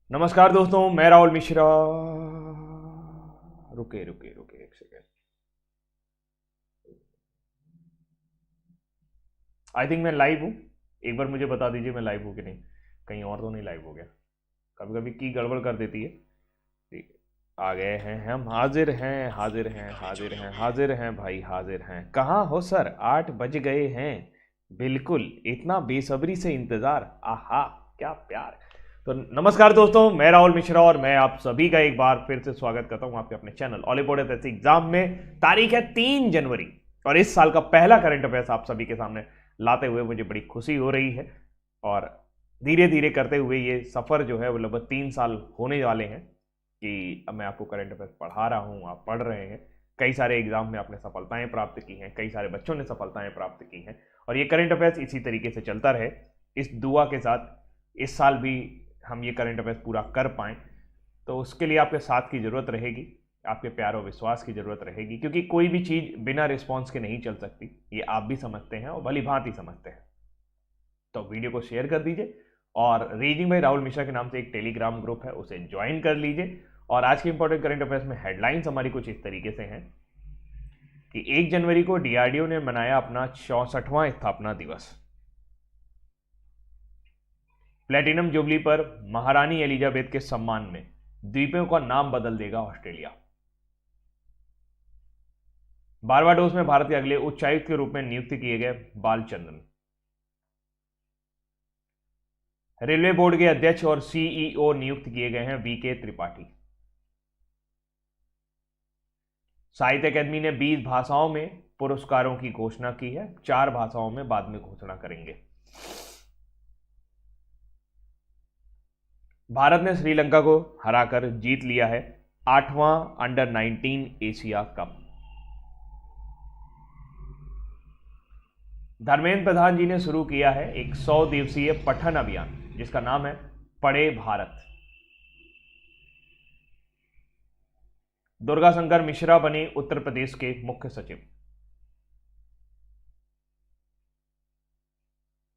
नमस्कार दोस्तों, मैं राहुल मिश्रा। रुके रुके रुके एक सेकेंड। आई थिंक मैं लाइव हूँ। एक बार मुझे बता दीजिए मैं लाइव हूँ कि नहीं। कहीं और तो नहीं लाइव हो गया। कभी कभी की गड़बड़ कर देती है। ठीक है, आ गए हैं हम। हाजिर हैं, हाजिर हैं, हाजिर हैं, हाजिर हैं भाई, हाजिर हैं। कहाँ हो सर? 8 बज गए हैं। बिल्कुल, इतना बेसब्री से इंतजार। आहा, क्या प्यार। तो नमस्कार दोस्तों, मैं राहुल मिश्रा और मैं आप सभी का एक बार फिर से स्वागत करता हूं आपके अपने चैनल ऑलिपोडेस ऐसे एग्जाम में। तारीख है 3 जनवरी और इस साल का पहला करंट अफेयर्स आप सभी के सामने लाते हुए मुझे बड़ी खुशी हो रही है। और धीरे धीरे करते हुए ये सफर जो है वो लगभग 3 साल होने वाले हैं कि अब मैं आपको करंट अफेयर्स पढ़ा रहा हूँ, आप पढ़ रहे हैं। कई सारे एग्जाम में आपने सफलताएं प्राप्त की हैं, कई सारे बच्चों ने सफलताएं प्राप्त की हैं और ये करंट अफेयर्स इसी तरीके से चलता रहे। इस दुआ के साथ इस साल भी हम ये करंट अफेयर्स पूरा कर पाएँ, तो उसके लिए आपके साथ की ज़रूरत रहेगी, आपके प्यार और विश्वास की ज़रूरत रहेगी, क्योंकि कोई भी चीज़ बिना रिस्पॉन्स के नहीं चल सकती। ये आप भी समझते हैं और भली भांति समझते हैं। तो वीडियो को शेयर कर दीजिए और रीडिंग बाय राहुल मिश्रा के नाम से एक टेलीग्राम ग्रुप है, उसे ज्वाइन कर लीजिए। और आज के इंपॉर्टेंट करंट अफेयर्स में हेडलाइंस हमारी कुछ इस तरीके से हैं कि 1 जनवरी को डीआरडीओ ने मनाया अपना 64वां स्थापना दिवस। प्लेटिनम जुबली पर महारानी एलिजाबेथ के सम्मान में द्वीपों का नाम बदल देगा ऑस्ट्रेलिया। बारबाडोस में भारत के अगले उच्चायुक्त के रूप में नियुक्त किए गए बालचंद्रन। रेलवे बोर्ड के अध्यक्ष और सीईओ नियुक्त किए गए हैं वीके त्रिपाठी। साहित्य अकादमी ने 20 भाषाओं में पुरस्कारों की घोषणा की है, 4 भाषाओं में बाद में घोषणा करेंगे। भारत ने श्रीलंका को हराकर जीत लिया है 8वां under 19 Asia cup. Dharmendra Pradhan जी ने शुरू किया है एक 100 दिवसीय पठन अभियान जिसका नाम है पढ़े भारत। दुर्गा शंकर मिश्रा बने उत्तर प्रदेश के मुख्य सचिव।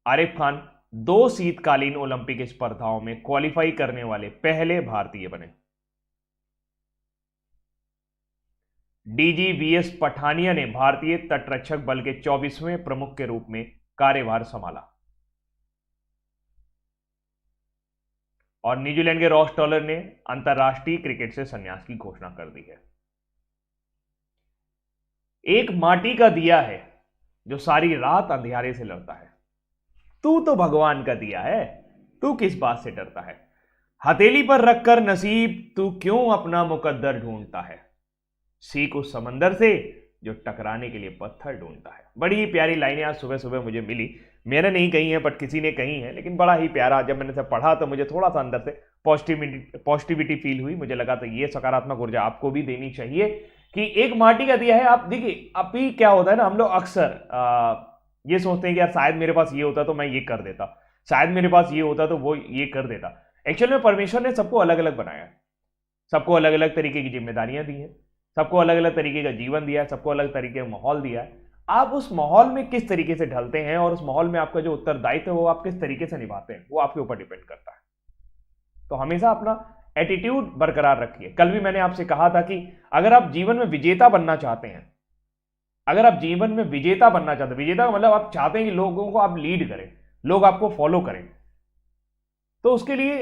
आरिफ खान 2 शीतकालीन ओलंपिक स्पर्धाओं में क्वालिफाई करने वाले पहले भारतीय बने। डीजी वीएस पठानिया ने भारतीय तटरक्षक बल के 24वें प्रमुख के रूप में कार्यभार संभाला। और न्यूजीलैंड के रॉस टॉलर ने अंतरराष्ट्रीय क्रिकेट से संन्यास की घोषणा कर दी है। एक माटी का दिया है जो सारी रात अंधियारे से लड़ता है। तू तो भगवान का दिया है, तू किस बात से डरता है। हथेली पर रखकर नसीब तू क्यों अपना मुकद्दर ढूंढता है। सीख उस समंदर से जो टकराने के लिए पत्थर ढूंढता है। बड़ी ही प्यारी लाइनें आज सुबह सुबह मुझे मिली। मैंने नहीं कही है बट किसी ने कही है, लेकिन बड़ा ही प्यारा। जब मैंने इसे पढ़ा तो मुझे थोड़ा सा अंदर से पॉजिटिविटी फील हुई। मुझे लगा तो ये सकारात्मक ऊर्जा आपको भी देनी चाहिए कि एक माटी का दिया है। आप देखिए, अभी क्या होता है ना, हम लोग अक्सर ये सोचते हैं कि यार शायद मेरे पास ये होता तो मैं ये कर देता, शायद मेरे पास ये होता तो वो ये कर देता। एक्चुअल में परमेश्वर ने सबको अलग अलग बनाया है, सबको अलग अलग तरीके की जिम्मेदारियां दी हैं, सबको अलग अलग तरीके का जीवन दिया है, सबको अलग तरीके का माहौल दिया है। आप उस माहौल में किस तरीके से ढलते हैं और उस माहौल में आपका जो उत्तरदायित्व है वो आप किस तरीके से निभाते हैं, वो आपके ऊपर डिपेंड करता है। तो हमेशा अपना एटीट्यूड बरकरार रखिए। कल भी मैंने आपसे कहा था कि अगर आप जीवन में विजेता बनना चाहते हैं, अगर आप जीवन में विजेता बनना चाहते हैं, विजेता का मतलब आप चाहते हैं कि लोगों को आप लीड करें, लोग आपको फॉलो करें, तो उसके लिए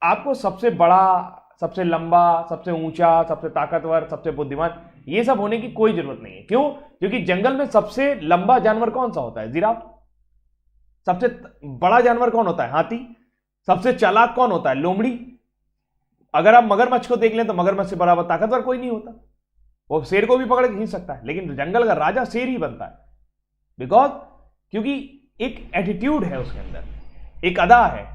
आपको सबसे बड़ा, सबसे लंबा, सबसे ऊंचा, सबसे ताकतवर, सबसे बुद्धिमान, ये सब होने की कोई जरूरत नहीं है। क्यों? क्योंकि जंगल में सबसे लंबा जानवर कौन सा होता है? जिराफ। सबसे बड़ा जानवर कौन होता है? हाथी। सबसे चालाक कौन होता है? लोमड़ी। अगर आप मगरमच्छ को देख लें तो मगरमच्छ से बराबर ताकतवर कोई नहीं होता। वो शेर को भी पकड़ के खींच सकता है, लेकिन जंगल का राजा शेर ही बनता है। बिकॉज क्योंकि एक एटीट्यूड है उसके अंदर, एक अदा है,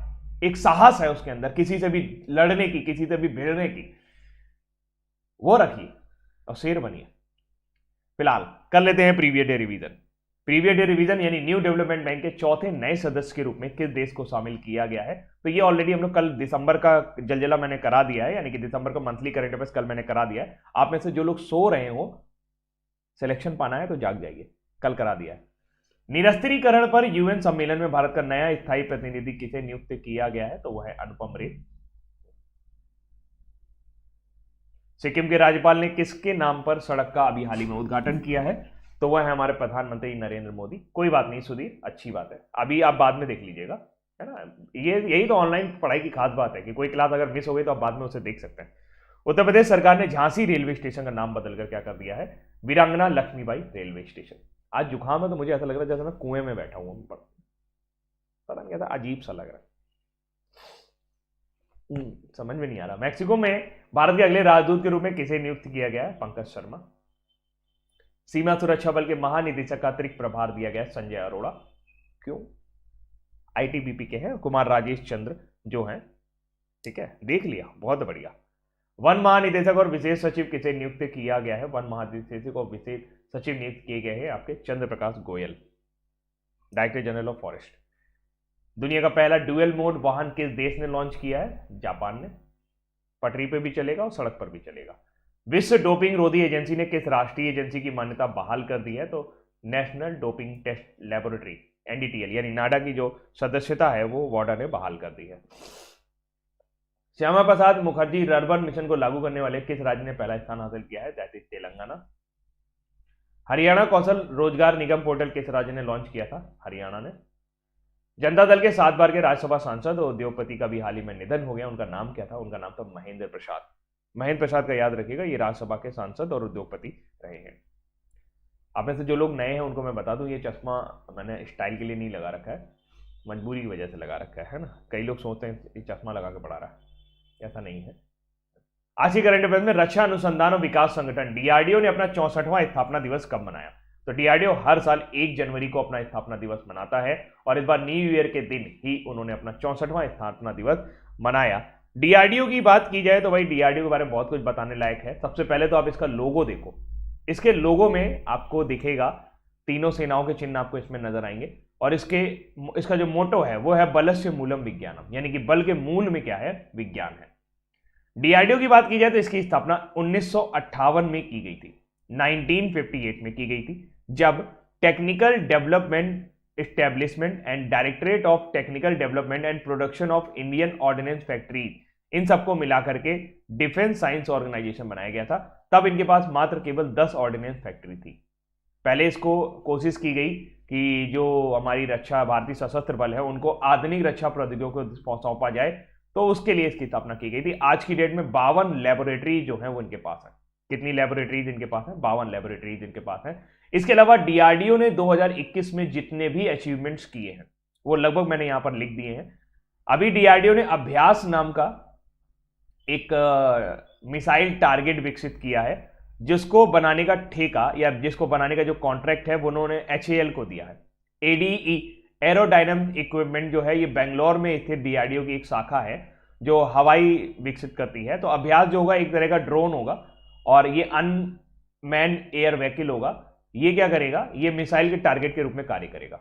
एक साहस है उसके अंदर, किसी से भी लड़ने की, किसी से भी भिड़ने की, वो रखिए और शेर बनिए। फिलहाल कर लेते हैं previous day revision. Previous day revision यानी न्यू डेवलपमेंट बैंक के चौथे नए सदस्य के रूप में किस देश को शामिल किया गया है। तो ये ऑलरेडी हम लोग कल दिसंबर का जलजला मैंने करा दिया है, यानी कि दिसंबर का मंथली करंट अफेयर्स कल मैंने करा दिया है। आप में से जो लोग सो रहे हो, सिलेक्शन पाना है तो जाग जाइए, कल करा दिया है। निरस्त्रीकरण पर यूएन सम्मेलन में भारत का नया स्थायी प्रतिनिधि किसे नियुक्त किया गया है? तो वह है अनुपम रे। सिक्किम के राज्यपाल ने किसके नाम पर सड़क का अभी हाल ही में उद्घाटन किया है? तो वह है हमारे प्रधानमंत्री नरेंद्र मोदी। कोई बात नहीं सुधीर, अच्छी बात है, अभी आप बाद में देख लीजिएगा, है ना। ये यही तो ऑनलाइन पढ़ाई की खास बात है कि कोई क्लास अगर मिस हो गई तो आप बाद में उसे देख सकते हैं। उत्तर प्रदेश सरकार ने झांसी रेलवे स्टेशन का नाम बदलकर क्या कर दिया है? वीरांगना लक्ष्मीबाई रेलवे स्टेशन। आज जुकाम है तो मुझे ऐसा लग रहा है जैसे मैं कुएं में बैठा हूं, पता नहीं, ऐसा अजीब सा लग रहा है, समझ में नहीं आ रहा। मैक्सिको में भारत के अगले राजदूत के रूप में किसे नियुक्त किया गया है? पंकज शर्मा। सीमा सुरक्षा बल के महानिदेशक का अतिरिक्त प्रभार दिया गया संजय अरोड़ा। क्यों? आईटीबीपी के हैं कुमार राजेश चंद्र जो हैं, ठीक है, देख लिया, बहुत बढ़िया। वन महानिदेशक और विशेष सचिव किसे नियुक्त किया गया है? वन महानिदेशक और विशेष सचिव नियुक्त किए गए हैं आपके Chandra Prakash Goyal, director general of forest. दुनिया का पहला ड्यूअल मोड वाहन किस देश ने लॉन्च किया है? जापान ने। पटरी पे भी चलेगा और सड़क पर भी चलेगा। विश्व डोपिंग रोधी एजेंसी ने किस राष्ट्रीय एजेंसी की मान्यता बहाल कर दी है? तो national doping test laboratory NDTL यानी नाडा की जो सदस्यता है वो वाडा ने बहाल कर दी है। श्यामा प्रसाद मुखर्जी अर्बन मिशन को लागू करने वाले किस राज्य ने पहला स्थान हासिल किया है? That is Telangana. Haryana Kaushal Rozgar Nigam portal किस राज्य ने लॉन्च किया था? हरियाणा ने। जनता दल के 7 बार के राज्यसभा सांसद और उद्योगपति का भी हाल ही में निधन हो गया, उनका नाम क्या था? उनका नाम था महेंद्र प्रसाद। महेंद्र प्रसाद का याद रखिएगा, ये राज्यसभा के सांसद और उद्योगपति रहे हैं। आप में से जो लोग नए हैं उनको मैं बता दूं, ये चश्मा मैंने स्टाइल के लिए नहीं लगा रखा है, मजबूरी की वजह से लगा रखा है ना। कई लोग सोचते हैं ये चश्मा लगा के पढ़ा रहा है, ऐसा नहीं है। आज की करंट अफेयर्स में रक्षा अनुसंधान और विकास संगठन डीआरडीओ ने अपना 64वां स्थापना दिवस कब मनाया? तो डीआरडीओ हर साल 1 जनवरी को अपना स्थापना दिवस मनाता है और इस बार न्यू ईयर के दिन ही उन्होंने अपना 64वां स्थापना दिवस मनाया। डीआरडीओ की बात की जाए तो भाई डीआरडीओ के बारे में बहुत कुछ बताने लायक है। सबसे पहले तो आप इसका लोगो देखो, इसके लोगो में आपको दिखेगा तीनों सेनाओं के चिन्ह आपको इसमें नजर आएंगे और इसका जो मोटो है वो है बलस्य मूलम विज्ञानम, यानी कि बल के मूल में क्या है? विज्ञान है। डीआरडीओ की बात की जाए तो इसकी स्थापना 1958 में की गई थी, 1958 में की गई थी, जब technical development establishment and directorate of technical development and production of Indian ordnance factory, इन सबको मिला करके डिफेंस साइंस ऑर्गेनाइजेशन बनाया गया था। तब इनके पास मात्र केवल 10 ऑर्डिनेंस फैक्ट्री थी। पहले इसको कोशिश की गई कि जो हमारी रक्षा भारतीय सशस्त्र बल है उनको आधुनिक रक्षा प्रौद्योगिकियों को सौंपा जाए, तो उसके लिए इसकी स्थापना की गई थी। आज की डेट में 52 लेबोरेटरी जो है वो इनके पास है। कितनी लेबोरेटरीज इनके पास है? 52 लेबोरेटरीज इनके पास है। इसके अलावा डीआरडीओ ने 2021 में जितने भी अचीवमेंट्स किए हैं वो लगभग मैंने यहां पर लिख दिए हैं। अभी डीआरडीओ ने अभ्यास नाम का एक मिसाइल टारगेट विकसित किया है, जिसको बनाने का ठेका या जिसको बनाने का जो कॉन्ट्रैक्ट है वो उन्होंने एचएएल को दिया है। एडीई एरोडायनामिक इक्विपमेंट जो है ये बेंगलोर में स्थित डीआरडीओ की एक शाखा है जो हवाई विकसित करती है। तो अभ्यास जो होगा एक तरह का ड्रोन होगा और ये अनमैन्ड एयर व्हीकल होगा। ये क्या करेगा? ये मिसाइल के टारगेट के रूप में कार्य करेगा।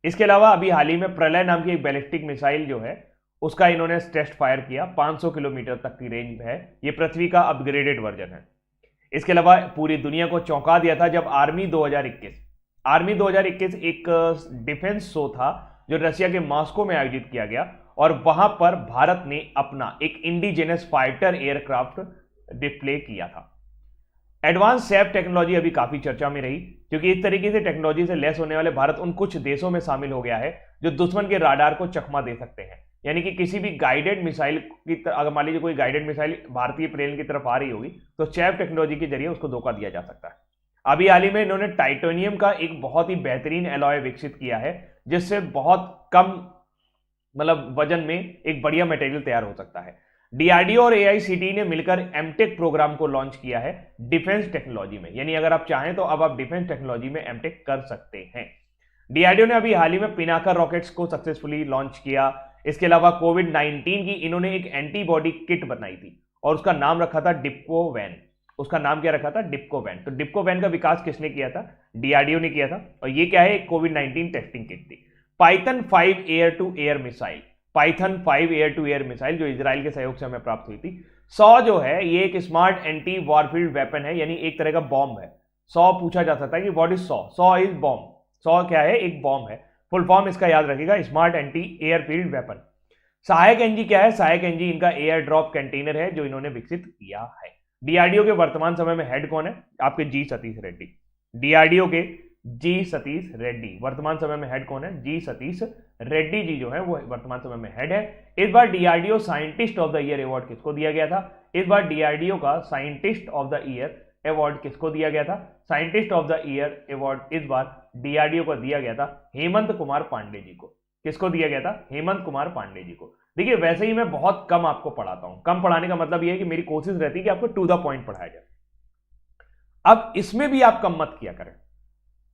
इसके अलावा अभी हाल ही में प्रलय नाम की एक बैलिस्टिक मिसाइल जो है उसका इन्होंने टेस्ट फायर किया, 500 किलोमीटर तक की रेंज है। ये पृथ्वी का अपग्रेडेड वर्जन है। इसके अलावा पूरी दुनिया को चौंका दिया था जब आर्मी 2021 एक डिफेंस शो था जो रशिया के मॉस्को में आयोजित किया गया और वहां पर भारत ने अपना एक इंडिजिनस फाइटर एयरक्राफ्ट डिस्प्ले किया था। एडवांस सैप टेक्नोलॉजी अभी काफी चर्चा में रही क्योंकि इस तरीके से टेक्नोलॉजी से लैस होने वाले भारत उन कुछ देशों में शामिल हो गया है जो दुश्मन के राडार को चकमा दे सकते हैं। यानी कि किसी भी गाइडेड मिसाइल की अगर मान लीजिए कोई गाइडेड मिसाइल भारतीय प्लेन की तरफ आ रही होगी तो सैप टेक्नोलॉजी के जरिए उसको धोखा दिया जा सकता है। अभी हाल ही में इन्होंने टाइटेनियम का एक बहुत ही बेहतरीन एलॉय विकसित किया है जिससे बहुत कम वजन में एक बढ़िया मटेरियल तैयार हो सकता है। डीआरडीओ और एआईसीटी ने मिलकर एमटेक प्रोग्राम को लॉन्च किया है डिफेंस टेक्नोलॉजी में, यानी अगर आप चाहें तो अब आप डिफेंस टेक्नोलॉजी में एमटेक कर सकते हैं। डीआरडीओ ने अभी हाल ही में पिनाका रॉकेट्स को सक्सेसफुली लॉन्च किया। इसके अलावा कोविड-19 की इन्होंने एक एंटीबॉडी किट बनाई थी और उसका नाम रखा था डिप्को वैन। उसका नाम क्या रखा था? डिप्को वैन। तो डिप्को वैन का विकास किसने किया था? डीआरडीओ ने किया था। और ये क्या है? एक कोविड-19 टेस्टिंग किट थी। Python 5 air to air missile, Python 5 air to air missile जो इजराइल के सहयोग से हमें प्राप्त हुई थी। 100 जो है ये एक स्मार्ट एंटी वॉरफील्ड वेपन है, यानी एक तरह का बॉम्ब है। 100 पूछा जा सकता है कि व्हाट इज 100? 100 is bomb. 100 क्या है? एक बॉम्ब है। फुल फॉर्म इसका याद रखिएगा, स्मार्ट एंटी एयरफील्ड वेपन। सहायक एनजी क्या है? सहायक एनजी इनका एयर ड्रॉप कंटेनर है जो इन्होंने विकसित किया है। डीआरडीओ के वर्तमान समय में हेड कौन है? आपके जी सतीश रेड्डी। डीआरडीओ के जी सतीश रेड्डी वर्तमान समय में हेड कौन है? जी सतीश रेड्डी जी जो है वो वर्तमान समय में हेड है। इस बार DRDO scientist of the year award किसको दिया गया था? इस बार डीआरडीओ का scientist of the year award किसको दिया गया था? Scientist of the year award इस बार डीआरडीओ को दिया गया था हेमंत कुमार पांडे जी को। किसको दिया गया था? हेमंत कुमार पांडे जी को। देखिए वैसे ही मैं बहुत कम आपको पढ़ाता हूं, कम पढ़ाने का मतलब यह है कि मेरी कोशिश रहती है कि आपको टू द पॉइंट पढ़ाया जाए। अब इसमें भी आप कम मत किया करें,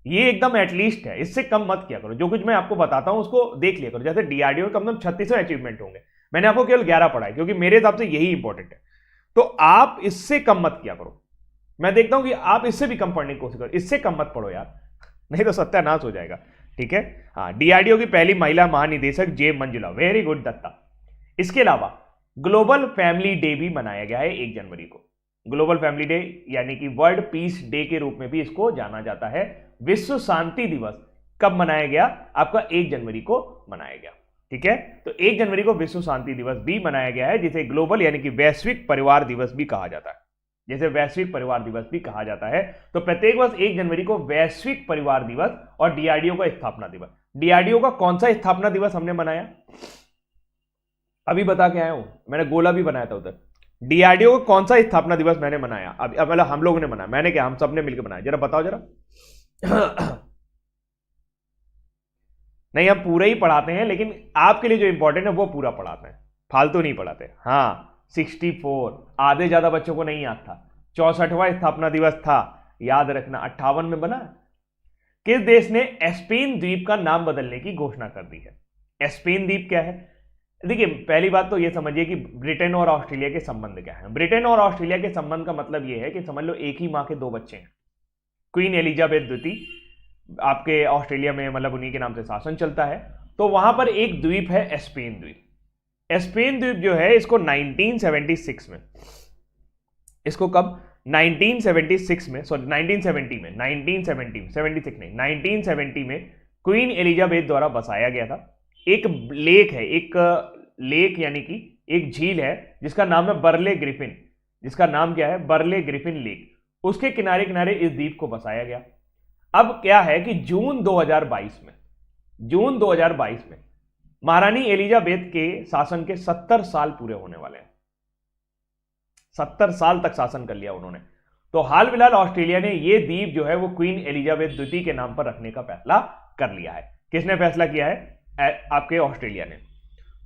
ये एकदम एटलीस्ट है, इससे कम मत किया करो। जो कुछ मैं आपको बताता हूं उसको देख लिया करो। जैसे डीआरडीओ कम से कम 36 अचीवमेंट होंगे, मैंने आपको केवल 11 पढ़ाए क्योंकि मेरे हिसाब से यही इंपॉर्टेंट है। तो आप इससे कम मत किया करो। मैं देखता हूं कि आप इससे भी कम पढ़ने की कोशिश करो, इससे कम मत पढ़ो यार, नहीं तो सत्यानाश हो जाएगा। ठीक है, हाँ, डीआरडीओ की पहली महिला महानिदेशक जे मंजुला, वेरी गुड दत्ता। इसके अलावा ग्लोबल फैमिली डे भी मनाया गया है 1 जनवरी को। ग्लोबल फैमिली डे यानी कि वर्ल्ड पीस डे के रूप में भी इसको जाना जाता है। विश्व शांति दिवस कब मनाया गया? आपका 1 जनवरी को मनाया गया। ठीक है, तो 1 जनवरी को विश्व शांति दिवस भी मनाया गया है, जिसे ग्लोबल यानी कि वैश्विक परिवार दिवस भी कहा जाता है। जैसे वैश्विक परिवार दिवस भी कहा जाता है। तो प्रत्येक वर्ष 1 जनवरी को वैश्विक परिवार दिवस और डीआरडीओ का स्थापना दिवस। डीआरडीओ का कौन सा स्थापना दिवस हमने मनाया? अभी बता के आया हूं, मैंने गोला भी बनाया था उधर। डीआरडीओ का कौन सा स्थापना दिवस मैंने मनाया? अब मतलब हम लोगों ने मनाया, मैंने क्या, हम सबने मिलकर बनाया, जरा बताओ जरा। नहीं, हम पूरे ही पढ़ाते हैं, लेकिन आपके लिए जो इंपॉर्टेंट है वो पूरा पढ़ाते हैं, फालतू नहीं पढ़ाते। हाँ, 64 आधे ज्यादा बच्चों को नहीं याद था। 64वां स्थापना दिवस था, याद रखना। 58 में बना। किस देश ने स्पेन द्वीप का नाम बदलने की घोषणा कर दी है? स्पेन द्वीप क्या है? देखिए पहली बात तो ये समझिए कि ब्रिटेन और ऑस्ट्रेलिया के संबंध क्या है। ब्रिटेन और ऑस्ट्रेलिया के संबंध का मतलब ये है कि समझ लो एक ही मां के 2 बच्चे हैं। क्वीन एलिजाबेथ द्वितीय आपके ऑस्ट्रेलिया में मतलब उन्हीं के नाम से शासन चलता है। तो वहां पर एक द्वीप है स्पेन द्वीप। स्पेन द्वीप जो है इसको 1976 में, इसको कब 1976 में, सॉरी 1970 में, 1970 76 नहीं 1970 में क्वीन एलिजाबेथ द्वारा बसाया गया था। एक लेक है, एक लेक यानी कि एक झील है जिसका नाम है बर्ले ग्रिफिन। जिसका नाम क्या है? बर्ले ग्रिफिन लेक। उसके किनारे किनारे इस द्वीप को बसाया गया। अब क्या है कि जून 2022 में महारानी एलिजाबेथ के शासन के 70 साल पूरे होने वाले हैं। 70 साल तक शासन कर लिया उन्होंने। तो हाल फिलहाल ऑस्ट्रेलिया ने यह द्वीप जो है वो क्वीन एलिजाबेथ द्वितीय के नाम पर रखने का फैसला कर लिया है। किसने फैसला किया है? आपके ऑस्ट्रेलिया ने।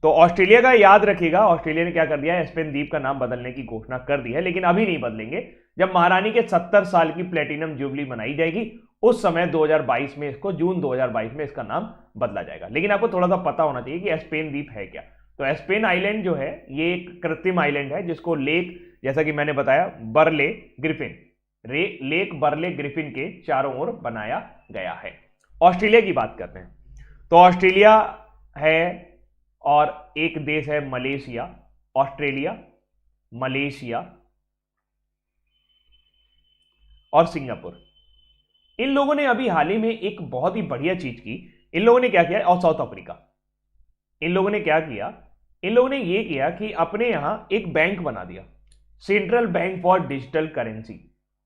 तो ऑस्ट्रेलिया का याद रखिएगा, ऑस्ट्रेलिया ने क्या कर दिया है? स्पेन द्वीप का नाम बदलने की घोषणा कर दी है, लेकिन अभी नहीं बदलेंगे। जब महारानी के 70 साल की प्लेटिनम जुबली मनाई जाएगी उस समय 2022 में इसको, जून 2022 में इसका नाम बदला जाएगा। लेकिन आपको थोड़ा सा पता होना चाहिए कि स्पेन द्वीप है क्या। तो स्पेन आइलैंड जो है ये एक कृत्रिम आइलैंड है जिसको लेक, जैसा कि मैंने बताया, बर्ले ग्रिफिन, लेक बर्ले ग्रिफिन के चारों ओर बनाया गया है। ऑस्ट्रेलिया की बात करते हैं तो ऑस्ट्रेलिया है और एक देश है मलेशिया। ऑस्ट्रेलिया, मलेशिया और सिंगापुर। इन लोगों ने अभी हाल ही में एक बहुत ही बढ़िया चीज की। इन लोगों ने क्या किया? और साउथ अफ्रीका। इन लोगों ने क्या किया? इन लोगों ने यह किया कि अपने यहां एक बैंक बना दिया, central bank for digital currency.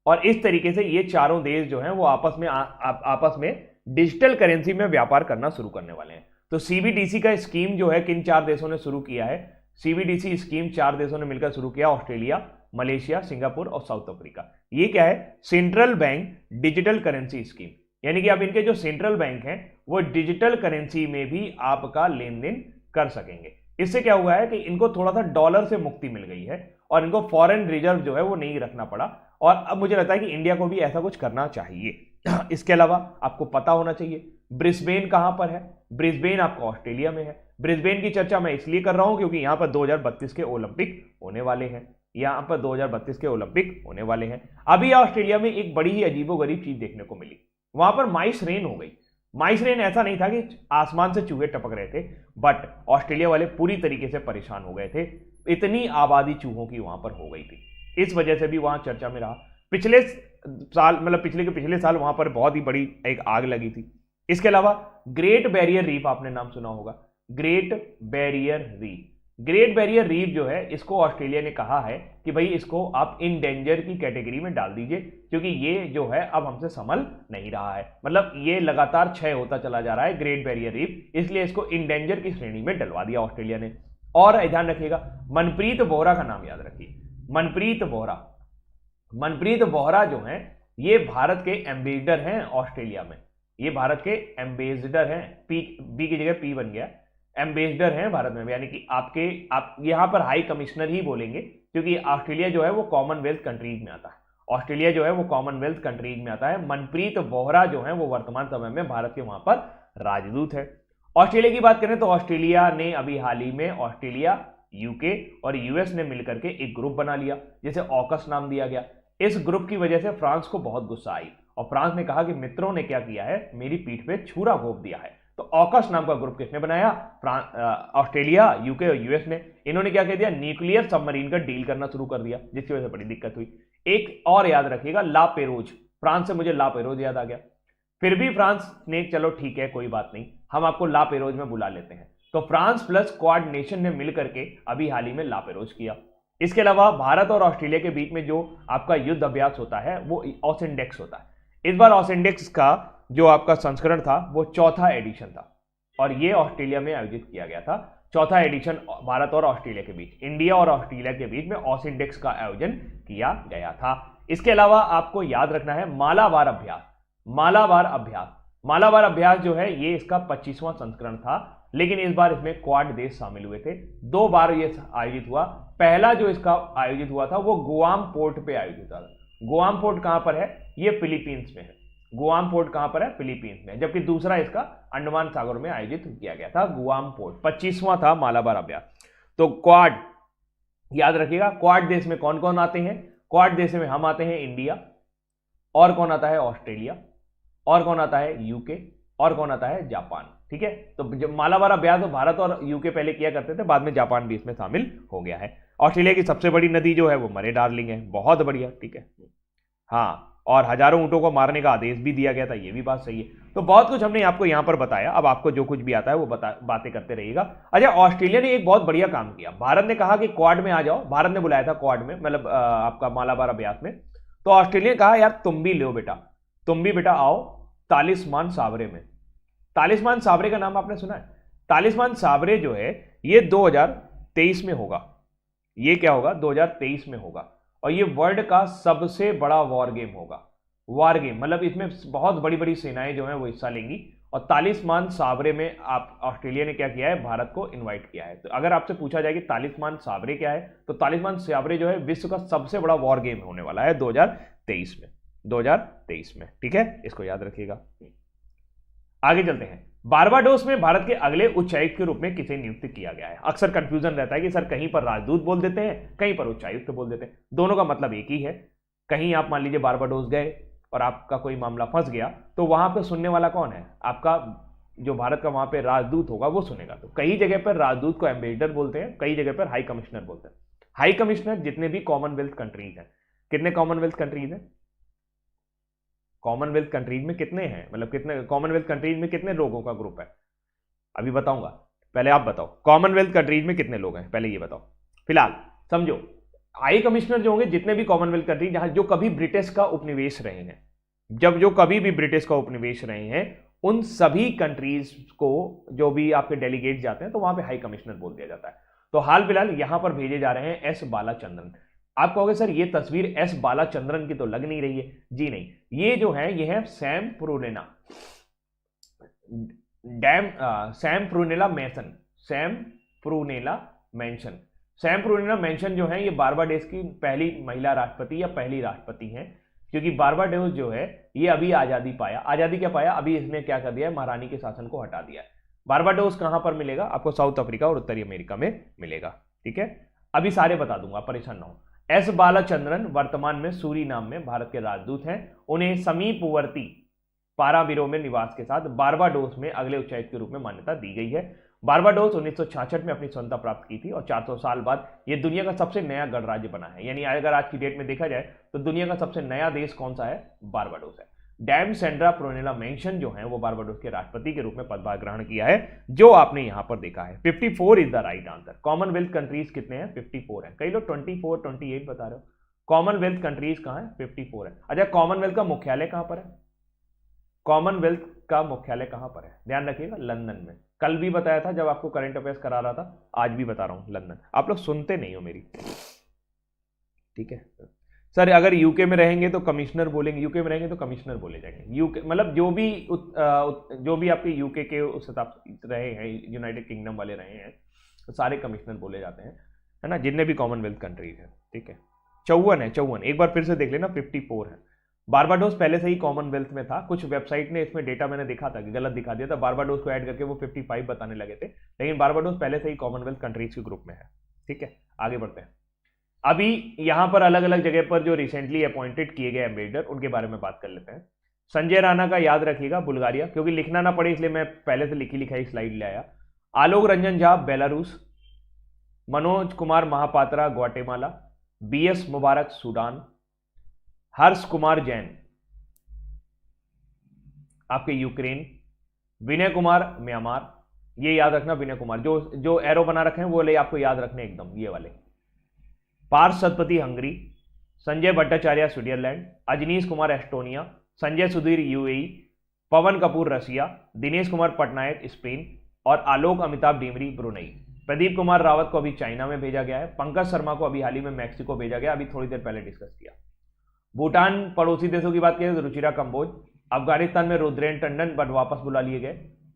और इस तरीके से ये चारों देश जो हैं वो आपस में डिजिटल करेंसी में व्यापार करना शुरू करने वाले हैं। तो सीबीडीसी का स्कीम जो है किन 4 देशों ने शुरू किया है? सीबीडीसी स्कीम 4 देशों ने मिलकर शुरू किया, ऑस्ट्रेलिया, मलेशिया, सिंगापुर और साउथ अफ्रीका। ये क्या है? Central bank digital currency scheme. यानी कि आप इनके जो सेंट्रल बैंक हैं वो डिजिटल करेंसी में भी आपका लेन देन कर सकेंगे। इससे क्या हुआ है कि इनको थोड़ा सा डॉलर से मुक्ति मिल गई है और इनको फॉरेन रिजर्व जो है वो नहीं रखना पड़ा। और अब मुझे लगता है कि इंडिया को भी ऐसा कुछ करना चाहिए। इसके अलावा आपको पता होना चाहिए ब्रिस्बेन कहां पर है? ब्रिस्बेन आपका ऑस्ट्रेलिया में है। ब्रिस्बेन की चर्चा मैं इसलिए कर रहा हूं क्योंकि यहां पर 2032 के ओलंपिक होने वाले हैं। यहां पर 2032 के ओलंपिक होने वाले हैं। अभी ऑस्ट्रेलिया में एक बड़ी ही अजीबोगरीब चीज देखने को मिली। वहां पर माइस रेन हो गई। माइस रेन ऐसा नहीं था कि आसमान से चूहे टपक रहे थे, बट ऑस्ट्रेलिया वाले पूरी तरीके से परेशान हो गए थे। इतनी आबादी चूहों की वहां पर हो गई थी, इस वजह से भी वहां चर्चा में रहा। पिछले साल मतलब पिछले साल वहां पर बहुत ही बड़ी एक आग लगी थी। इसके अलावा ग्रेट बैरियर रीफ आपने नाम सुना होगा। Great barrier reef, great barrier reef जो है इसको ऑस्ट्रेलिया ने कहा है कि भाई इसको आप इन डेंजर की कैटेगरी में डाल दीजिए, क्योंकि ये जो है अब हमसे संभल नहीं रहा है, मतलब ये लगातार क्षय होता चला जा रहा है ग्रेट बैरियर रीफ, इसलिए इसको इन डेंजर की श्रेणी में डलवा दिया ऑस्ट्रेलिया ने। और ध्यान रखिएगा, मनप्रीत बोहरा का नाम याद रखिए, मनप्रीत बोहरा। मनप्रीत बोहरा जो है ये भारत के एम्बेसडर हैं ऑस्ट्रेलिया में, ये भारत के एम्बेसडर हैं, बी की जगह पी बन गया, एम्बेसडर हैं भारत में, यानी कि आप यहां पर हाई कमिश्नर ही बोलेंगे, क्योंकि ऑस्ट्रेलिया जो है वो कॉमनवेल्थ कंट्रीज में आता है, ऑस्ट्रेलिया जो है वो कॉमनवेल्थ कंट्रीज में आता है। मनप्रीत बोहरा जो है वो वर्तमान समय में भारत के वहां पर राजदूत है। ऑस्ट्रेलिया की बात करें तो ऑस्ट्रेलिया ने अभी हाल ही में ऑस्ट्रेलिया, यूके और यूएस ने मिलकर के एक ग्रुप बना लिया, जिसे ऑकस नाम दिया गया। इस ग्रुप की वजह से फ्रांस को बहुत गुस्सा आई और फ्रांस ने कहा कि मित्रों ने क्या किया है, मेरी पीठ पे छुरा घोंप दिया है। तो ऑकस नाम का ग्रुप किसने बनाया, ऑस्ट्रेलिया, यूके और यूएस ने। इन्होंने क्या कह दिया, न्यूक्लियर सबमरीन का डील करना शुरू कर दिया, जिसकी वजह से बड़ी दिक्कत हुई। एक और याद रखिएगा, ला पेरोज, फ्रांस से मुझे ला पेरोज याद आ गया। फिर भी फ्रांस ने चलो ठीक है कोई बात नहीं, हम आपको ला पेरोज में बुला लेते हैं। तो फ्रांस प्लस क्वाड नेशन ने मिलकर के अभी हाल ही में ला पेरोज किया। इसके अलावा भारत और ऑस्ट्रेलिया के बीच में जो आपका युद्ध अभ्यास होता है वो ऑसिंडेक्स होता है। इस बार ऑसिंडेक्स का जो आपका संस्करण था वो चौथा एडिशन था और ये ऑस्ट्रेलिया में आयोजित किया गया था। चौथा एडिशन भारत और ऑस्ट्रेलिया के बीच, इंडिया और ऑस्ट्रेलिया के बीच में ऑसिंडेक्स का आयोजन किया गया था। इसके अलावा आपको याद रखना है मालाबार अभ्यास। मालाबार अभ्यास, मालाबार अभ्यास जो है ये इसका 25वां संस्करण था, लेकिन इस बार इसमें क्वाड देश शामिल हुए थे। 2 बार ये आयोजित हुआ। पहला जो इसका आयोजित हुआ था वो गुआम पोर्ट पे आयोजित हुआ था। गुआम पोर्ट कहां पर है, ये फिलीपींस में है। गुआम पोर्ट कहां पर है, फिलीपींस में। जबकि दूसरा इसका अंडमान सागर में आयोजित किया गया था, गुआम पोर्ट। 25वां था मालाबार अभ्यास। तो क्वाड याद रखिएगा, क्वाड देश में कौन कौन आते हैं, क्वाड देश में हम आते हैं इंडिया, और कौन आता है ऑस्ट्रेलिया, और कौन आता है यूके, और कौन आता है जापान। ठीक है, तो जब मालाबार अभ्यास तो भारत और यूके पहले किया करते थे, बाद में जापान भी इसमें शामिल हो गया है। ऑस्ट्रेलिया की सबसे बड़ी नदी जो है वो मरे डार्लिंग है, बहुत बढ़िया। ठीक है, हाँ, और हजारों ऊंटों को मारने का आदेश भी दिया गया था, ये भी बात सही है। तो बहुत कुछ हमने आपको यहां पर बताया, अब आपको जो कुछ भी आता है वो बातें करते रहिएगा। अच्छा, ऑस्ट्रेलिया ने एक बहुत बढ़िया काम किया। भारत ने कहा कि क्वाड में आ जाओ, भारत ने बुलाया था क्वाड में, मतलब आपका मालाबार अभ्यास में। तो ऑस्ट्रेलिया ने कहा यार तुम भी लो बेटा, तुम भी बेटा आओ तालिस्मान साबरे में। तालिस्मान साबरे का नाम आपने सुना है? तालिस्मान साबरे जो है ये 2023 में होगा। ये क्या होगा, 2023 में होगा, और ये वर्ल्ड का सबसे बड़ा वॉर गेम होगा। वॉर गेम मतलब इसमें बहुत बड़ी बड़ी सेनाएं जो हैं वो हिस्सा लेंगी, और तालिस्मान साबरे में आप ऑस्ट्रेलिया ने क्या किया है, भारत को इनवाइट किया है। तो अगर आपसे पूछा जाए कि तालिस्मान साबरे क्या है, तो तालिस्मान साबरे जो है विश्व का सबसे बड़ा वॉर गेम होने वाला है 2023 में, 2023 में। ठीक है, इसको याद रखिएगा। आगे चलते हैं। बारबाडोस में भारत के अगले उच्चायुक्त के रूप में किसे नियुक्त किया गया है? अक्सर कंफ्यूजन रहता है कि सर कहीं पर राजदूत बोल देते हैं, कहीं पर उच्चायुक्त बोल देते हैं, दोनों का मतलब एक ही है। कहीं आप मान लीजिए बारबाडोस गए और आपका कोई मामला फंस गया, तो वहां पे सुनने वाला कौन है, आपका जो भारत का वहां पे राजदूत होगा वो सुनेगा। तो कई जगह पर राजदूत को एम्बेसडर बोलते हैं, कई जगह पर हाई कमिश्नर बोलते हैं। हाई कमिश्नर जितने भी कॉमनवेल्थ कंट्रीज हैं, कितने कॉमनवेल्थ कंट्रीज हैं, कॉमनवेल्थ कंट्रीज में कितने हैं, मतलब कितने कॉमनवेल्थ कंट्रीज में कितने लोगों का ग्रुप है, अभी बताऊंगा, पहले आप बताओ कॉमनवेल्थ कंट्रीज में कितने लोग हैं, पहले ये बताओ। फिलहाल समझो, हाई कमिश्नर जो होंगे जितने भी कॉमनवेल्थ कंट्रीज जहां जो कभी ब्रिटिश का उपनिवेश रहे हैं, जब जो कभी भी ब्रिटिश का उपनिवेश रहे हैं, उन सभी कंट्रीज को जो भी आपके डेलीगेट जाते हैं तो वहां पे हाई कमिश्नर बोल दिया जाता है। तो हाल फिलहाल यहां पर भेजे जा रहे हैं एस बालाचंद्रन। आप कहोगे सर ये तस्वीर एस बालाचंद्रन की तो लग नहीं रही है। जी नहीं, ये जो है ये है सैम प्रूनेला मैसन, सैम प्रूनेला मैंशन जो है ये बारबाडोस की पहली महिला राष्ट्रपति या पहली राष्ट्रपति हैं, क्योंकि बारबाडोस जो है ये अभी आजादी पाया। आजादी क्या पाया, अभी इसने क्या कर दिया है, महारानी के शासन को हटा दिया है। बारबाडोस कहां पर मिलेगा आपको, साउथ अफ्रीका और उत्तरी अमेरिका में मिलेगा। ठीक है, अभी सारे बता दूंगा, परेशान ना हो। एस बालाचंद्रन वर्तमान में सूरीनाम में भारत के राजदूत हैं। उन्हें समीपवर्ती पाराबीरो में निवास के साथ बारबाडोस में अगले उच्चायुक्त के रूप में मान्यता दी गई है। बारबाडोस 1966 में अपनी स्वतंत्रता प्राप्त की थी और 400 साल बाद यह दुनिया का सबसे नया गणराज्य बना है। यानी अगर आज की डेट में देखा जाए तो दुनिया का सबसे नया देश कौन सा है, बारबाडोस है। डैम सेंड्रा प्रोनेला मेंशन जो है वो बारबाडोस के राष्ट्रपति के रूप में पदभार ग्रहण किया है, जो आपने यहां पर देखा है। 54 is the right answer. Commonwealth countries कितने हैं? 54 है। कई लोग 24 28 बता रहे हो। कॉमनवेल्थ कंट्रीज कहां है? 54 है। अच्छा, कॉमनवेल्थ का मुख्यालय कहां पर है? कॉमनवेल्थ का मुख्यालय कहां पर है? ध्यान रखिएगा, लंदन में। कल भी बताया था जब आपको करंट अफेयर्स करा रहा था, आज भी बता रहा हूं, लंदन। आप लोग सुनते नहीं हो मेरी, ठीक है सर। अगर यूके में रहेंगे तो कमिश्नर बोलेंगे, यूके में रहेंगे तो कमिश्नर बोले जाएंगे। यूके मतलब जो भी आपके यूके के उस हिसाब रहे हैं, यूनाइटेड किंगडम वाले रहे हैं, तो सारे कमिश्नर बोले जाते हैं, है ना, जितने भी कॉमनवेल्थ कंट्रीज है, ठीक है। 54 है, 54। एक बार फिर से देख लेना, 54 है। बारबाडोस पहले से ही कॉमनवेल्थ में था। कुछ वेबसाइट ने इसमें डेटा मैंने देखा था कि गलत दिखा दिया था, बारबाडोस को ऐड करके वो 55 बताने लगे थे, लेकिन बारबाडोस पहले से ही कॉमनवेल्थ कंट्रीज के ग्रुप में है, ठीक है। आगे बढ़ते हैं। अभी यहां पर अलग अलग जगह पर जो रिसेंटली अपॉइंटेड किए गए एम्बेसडर, उनके बारे में बात कर लेते हैं। संजय राणा का याद रखिएगा, बुल्गारिया, क्योंकि लिखना ना पड़े इसलिए मैं पहले से लिखी लिखाई स्लाइड ले आया। Alok Ranjan Jha, Belarus. Manoj Kumar Mahapatra, Guatemala. BS Mubarak, Sudan. Harsh Kumar Jain आपके यूक्रेन। विनय कुमार, म्यांमार। ये याद रखना, विनय कुमार, जो एरो बना रखे हैं वो ले आपको याद रखने एकदम, ये वाले। Parth Satpathy, Hungary. Sanjay Bhattacharya, Switzerland. Ajneesh Kumar, Estonia. Sanjay Sudhir, UAE। Pawan Kapoor, Russia. Dinesh Kumar Patnaik, Spain. और आलोक अमिताभ डिमरी, ब्रुनई। प्रदीप कुमार रावत को अभी चाइना में भेजा गया है। पंकज शर्मा को अभी हाल ही में मैक्सिको भेजा गया, अभी थोड़ी देर पहले डिस्कस किया। भूटान, पड़ोसी देशों की बात करें तो रुचिरा कंबोज। अफगानिस्तान में रुद्रेन टंडन, बट वापस बुला लिए गए।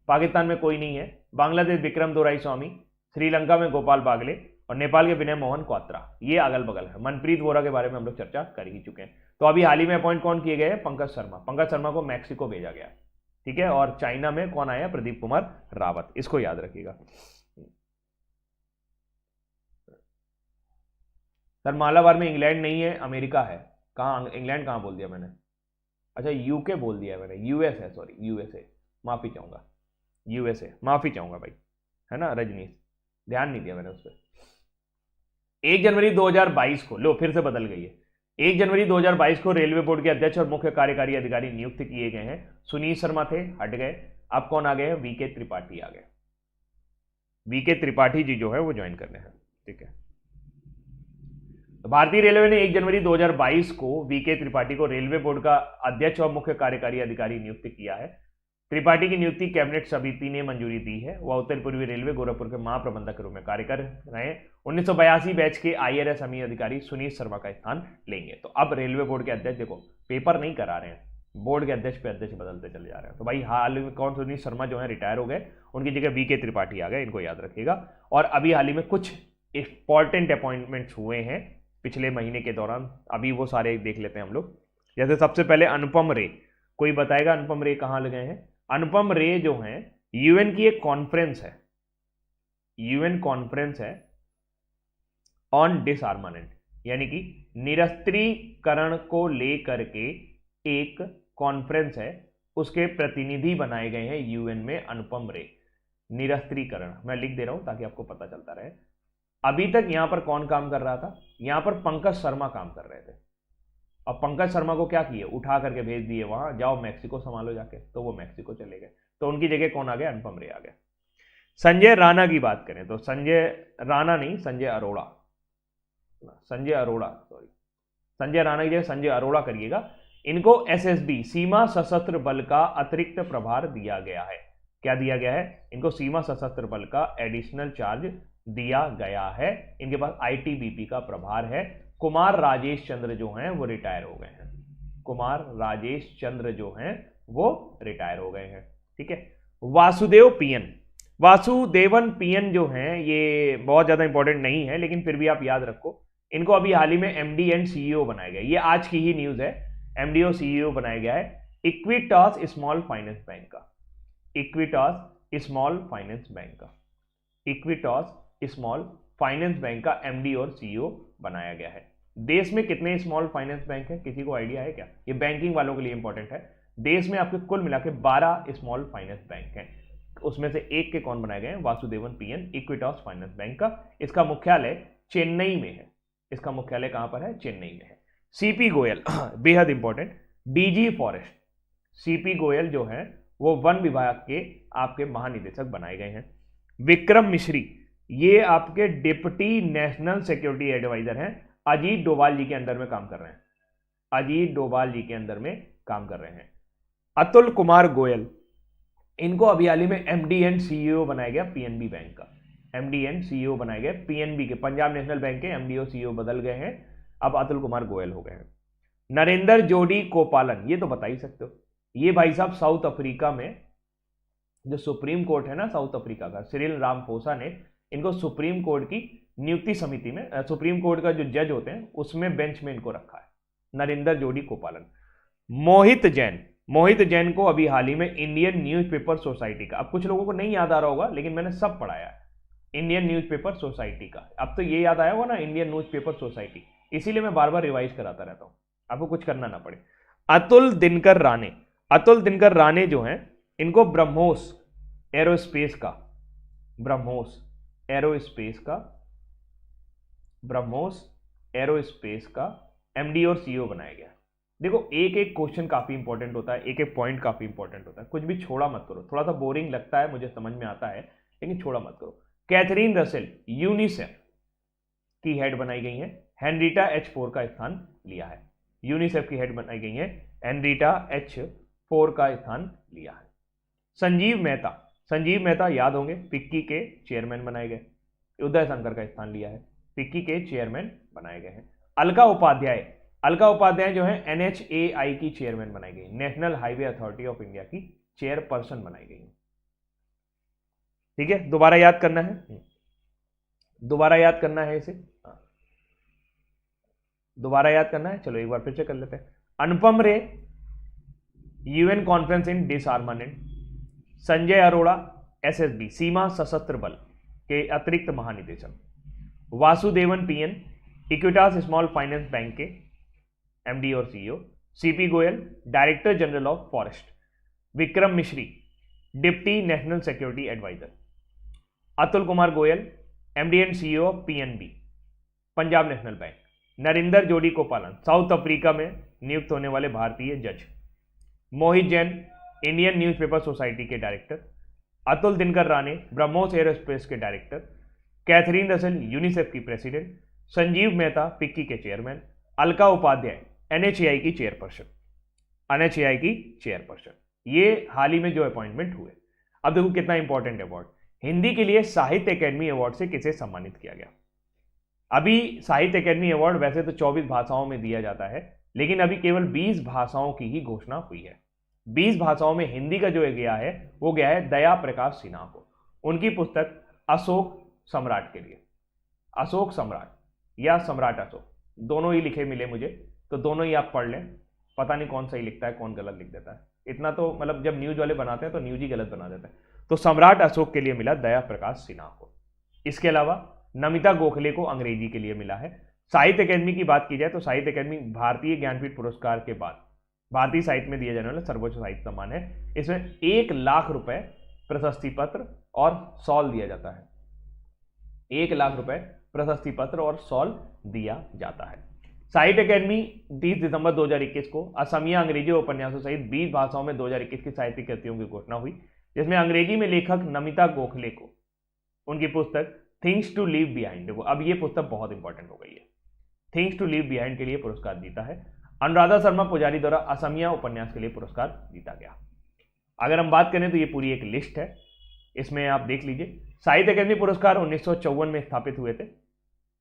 पाकिस्तान में कोई नहीं है। बांग्लादेश विक्रम दोराईस्वामी। श्रीलंका में गोपाल बागले। और नेपाल के विनय मोहन क्वात्रा। ये अगल बगल है। मनप्रीत वोरा के बारे में हम लोग चर्चा कर ही चुके हैं। तो अभी हाल ही में अपॉइंट कौन किए गए हैं? पंकज शर्मा। पंकज शर्मा को मैक्सिको भेजा गया, ठीक है। और चाइना में कौन आया? प्रदीप कुमार रावत। इसको याद रखिएगा। सर मालाबार में इंग्लैंड नहीं है, अमेरिका है। कहां? इंग्लैंड कहां बोल दिया मैंने? अच्छा, यूके बोल दिया है मैंने। यूएस है, सॉरी, यूएसए। माफी चाहूंगा, यूएसए, माफी चाहूंगा भाई, है ना रजनीश, ध्यान नहीं दिया मैंने उस पर। 1 जनवरी 2022 को, लो फिर से बदल गई है। 1 जनवरी 2022 को रेलवे बोर्ड के अध्यक्ष और मुख्य कार्यकारी अधिकारी नियुक्त किए गए हैं। सुनील शर्मा थे, हट गए। अब कौन आ गए हैं? वीके त्रिपाठी आ गए। वीके त्रिपाठी जी जो है वो ज्वाइन करने हैं, ठीक है। तो भारतीय रेलवे ने 1 जनवरी 2022 को वीके त्रिपाठी को रेलवे बोर्ड का अध्यक्ष और मुख्य कार्यकारी अधिकारी नियुक्त किया है। त्रिपाठी की नियुक्ति कैबिनेट समिति ने मंजूरी दी है। वह उत्तर पूर्वी रेलवे गोरखपुर के महाप्रबंधक के रूप में कार्य कर रहे हैं। 1982 बैच के IRS अमी अधिकारी सुनील शर्मा का स्थान लेंगे। तो अब रेलवे बोर्ड के अध्यक्ष, देखो पेपर नहीं करा रहे हैं, बोर्ड के अध्यक्ष पे अध्यक्ष बदलते चले जा रहे हैं। तो भाई हाल में कौन? सुनील शर्मा जो है रिटायर हो गए, उनकी जगह वीके त्रिपाठी आ गए, इनको याद रखिएगा। और अभी हाल ही में कुछ इंपॉर्टेंट अपॉइंटमेंट्स हुए हैं पिछले महीने के दौरान, अभी वो सारे देख लेते हैं हम लोग। जैसे सबसे पहले अनुपम रे, कोई बताएगा अनुपम रे कहां लगे हैं? अनुपम रे जो हैं UN की एक कॉन्फ्रेंस है, UN कॉन्फ्रेंस है ऑन डिसआर्मामेंट, यानी कि निरस्त्रीकरण को लेकर के एक कॉन्फ्रेंस है, उसके प्रतिनिधि बनाए गए हैं UN में अनुपम रे। निरस्त्रीकरण मैं लिख दे रहा हूं ताकि आपको पता चलता रहे। अभी तक यहां पर कौन काम कर रहा था? यहां पर पंकज शर्मा काम कर रहे थे। अब पंकज शर्मा को क्या किए? उठा करके भेज दिए वहां, जाओ मैक्सिको संभालो जाके, तो वो मैक्सिको चले गए। तो उनकी जगह कौन आ गया? अनुपम रे आ गए। संजय राणा की बात करें तो संजय राणा नहीं, संजय अरोड़ा, संजय अरोड़ा, सॉरी, संजय राणा की जगह संजय अरोड़ा करिएगा। इनको SSB सीमा सशस्त्र बल का अतिरिक्त प्रभार दिया गया है। क्या दिया गया है? इनको सीमा सशस्त्र बल का एडिशनल चार्ज दिया गया है। इनके पास ITBP का प्रभार है। कुमार राजेश चंद्र जो हैं वो रिटायर हो गए हैं। कुमार राजेश चंद्र जो हैं वो रिटायर हो गए हैं, ठीक है। वासुदेव PN, वासुदेवन PN जो हैं ये बहुत ज्यादा इंपॉर्टेंट नहीं है, लेकिन फिर भी आप याद रखो। इनको अभी हाल ही में MD एंड CEO बनाया गया, ये आज की ही न्यूज है। MD और CEO बनाया गया है इक्विटास स्मॉल फाइनेंस बैंक का, इक्विटास स्मॉल फाइनेंस बैंक का, इक्विटास स्मॉल फाइनेंस बैंक का MD और CEO बनाया गया है। देश में कितने स्मॉल फाइनेंस बैंक हैं? किसी को आइडिया है क्या? ये बैंकिंग वालों के लिए इंपॉर्टेंट है। देश में आपके कुल मिला के 12 स्मॉल फाइनेंस बैंक हैं, उसमें से एक के कौन बनाए गए हैं? Vasudevan PN, Equitas finance bank का। इसका मुख्यालय चेन्नई में है। इसका मुख्यालय कहां पर है? चेन्नई में है। CP गोयल बेहद important, DG forest, CP Goyal जो है वो वन विभाग के आपके महानिदेशक बनाए गए हैं। विक्रम मिश्री ये आपके डिप्टी नेशनल सिक्योरिटी एडवाइजर हैं, अजीत डोभाल जी के अंडर में काम कर रहे हैं, अजीत डोभाल जी के अंदर में काम कर रहे हैं। अतुल कुमार गोयल, इनको अभी हाल ही में एमडी एंड सीईओ बनाया गया पीएनबी बैंक का, एमडी एंड सीईओ बनाए गए पीएनबी के, पंजाब नेशनल बैंक के एमडी और सीईओ बदल गए हैं, अब अतुल कुमार गोयल हो गए हैं। नरेंद्र जोड़ी कोपालन, ये तो बता ही सकते हो, ये भाई साहब साउथ अफ्रीका में जो सुप्रीम कोर्ट है ना साउथ अफ्रीका का, सिरिल रामाफोसा ने इनको सुप्रीम कोर्ट की नियुक्ति समिति में, सुप्रीम कोर्ट का जो जज होते हैं उसमें बेंच में इनको रखा है, नरेंद्र जोड़ी कोपालन। मोहित जैन, मोहित जैन को अभी हाल ही में इंडियन न्यूज़पेपर सोसाइटी का, अब कुछ लोगों को नहीं याद आ रहा होगा लेकिन मैंने सब पढ़ाया है, इंडियन न्यूज़पेपर सोसाइटी का, अब तो ये याद आया होगा ना इंडियन न्यूज़पेपर सोसाइटी, इसीलिए मैं बार बार रिवाइज कराता रहता हूं, आपको कुछ करना ना पड़े। अतुल दिनकर राणे, अतुल दिनकर राणे जो हैं इनको ब्रह्मोस एरोस्पेस का, ब्रह्मोस एरोस्पेस का, ब्रह्मोस एरोस्पेस का एमडी और सीईओ बनाया गया। देखो एक एक क्वेश्चन काफी इंपॉर्टेंट होता है, एक एक पॉइंट काफी इंपॉर्टेंट होता है, कुछ भी छोड़ा मत करो, थोड़ा सा बोरिंग लगता है मुझे समझ में आता है लेकिन छोड़ा मत करो। कैथरीन रसेल यूनिसेफ की हेड बनाई गई है, हेनरीटा H4 का स्थान लिया है, यूनिसेफ की हेड बनाई गई है, हेनरीटा H4 का स्थान लिया है। संजीव मेहता, संजीव मेहता याद होंगे पिक्की के चेयरमैन बनाए गए, उदय शंकर का स्थान लिया है, पिक्की के चेयरमैन बनाए गए हैं। अलका उपाध्याय, अलका उपाध्याय जो है NHAI की चेयरमैन बनाई गई, national highway authority of India की चेयरपर्सन बनाई गई। ठीक है, दोबारा याद करना है, दोबारा याद करना है इसे, दोबारा याद करना है, चलो एक बार फिर से कर लेते हैं। Anupam Ray UN conference in disarmament, Sanjay Arora SSB Seema Sashastra Bal के अतिरिक्त महानिदेशक, Vasudevan PN Equitas small finance bank के एमडी और CEO, CP Goyal director general of forest, Vikram Misri deputy national security adviser, Atul Kumar Goyal MD and CEO of PNB Punjab national bank, Narendra Jodi Kopalan south Africa में नियुक्त होने वाले भारतीय जज, मोहित जैन इंडियन न्यूज़पेपर सोसाइटी के डायरेक्टर, अतुल दिनकर राणे ब्रह्मोस एरोस्पेस के डायरेक्टर, कैथरीन रसेल यूनिसेफ की प्रेसिडेंट, संजीव मेहता पिक्की के चेयरमैन, अलका उपाध्याय NHAI की चेयरपर्सन, NHAI की चेयरपर्सन, ये हाल ही में जो अपॉइंटमेंट हुए। अब देखो कितना इंपॉर्टेंट अवार्ड, हिंदी के लिए साहित्य अकेडमी अवार्ड से किसे सम्मानित किया गया। अभी साहित्य अकेडमी अवार्ड वैसे तो 24 भाषाओं में दिया जाता है लेकिन अभी केवल 20 भाषाओं की ही घोषणा हुई है। 20 भाषाओं में हिंदी का जो गया है वो गया है दया प्रकाश सिन्हा को, उनकी पुस्तक अशोक सम्राट के लिए, अशोक सम्राट या सम्राट अशोक दोनों ही लिखे मिले मुझे, तो दोनों ही आप पढ़ लें, पता नहीं कौन सही लिखता है कौन गलत लिख देता है, इतना तो मतलब जब न्यूज वाले बनाते हैं तो न्यूज ही गलत बना देते हैं। तो सम्राट अशोक के लिए मिला दया प्रकाश सिन्हा को। इसके अलावा नमिता गोखले को अंग्रेजी के लिए मिला है। साहित्य अकेडमी की बात की जाए तो साहित्य अकेडमी भारतीय ज्ञानपीठ पुरस्कार के बाद भारतीय साहित्य में दिया जाने वाला सर्वोच्च साहित्य सम्मान है। इसमें 1 लाख रुपए प्रशस्ति पत्र और शॉल दिया जाता है, 1 लाख रुपए प्रशस्ति पत्र और शॉल दिया जाता है। साहित्य अकेडमी 30 दिसंबर 2021 को असमिया अंग्रेजी उपन्यासों सहित 20 भाषाओं में 2021 की साहित्यिक कृतियों की घोषणा हुई, जिसमें अंग्रेजी में लेखक नमिता गोखले को उनकी पुस्तक थिंग्स टू लीव बिहाइंड, देखो अब ये पुस्तक बहुत इंपॉर्टेंट हो गई है, थिंग्स टू लीव बिहाइंड के लिए पुरस्कार जीता है। अनुराधा शर्मा पुजारी द्वारा असमिया उपन्यास के लिए पुरस्कार जीता गया। अगर हम बात करें तो ये पूरी एक लिस्ट है, इसमें आप देख लीजिए। साहित्य अकेडमी पुरस्कार 1954 में स्थापित हुए थे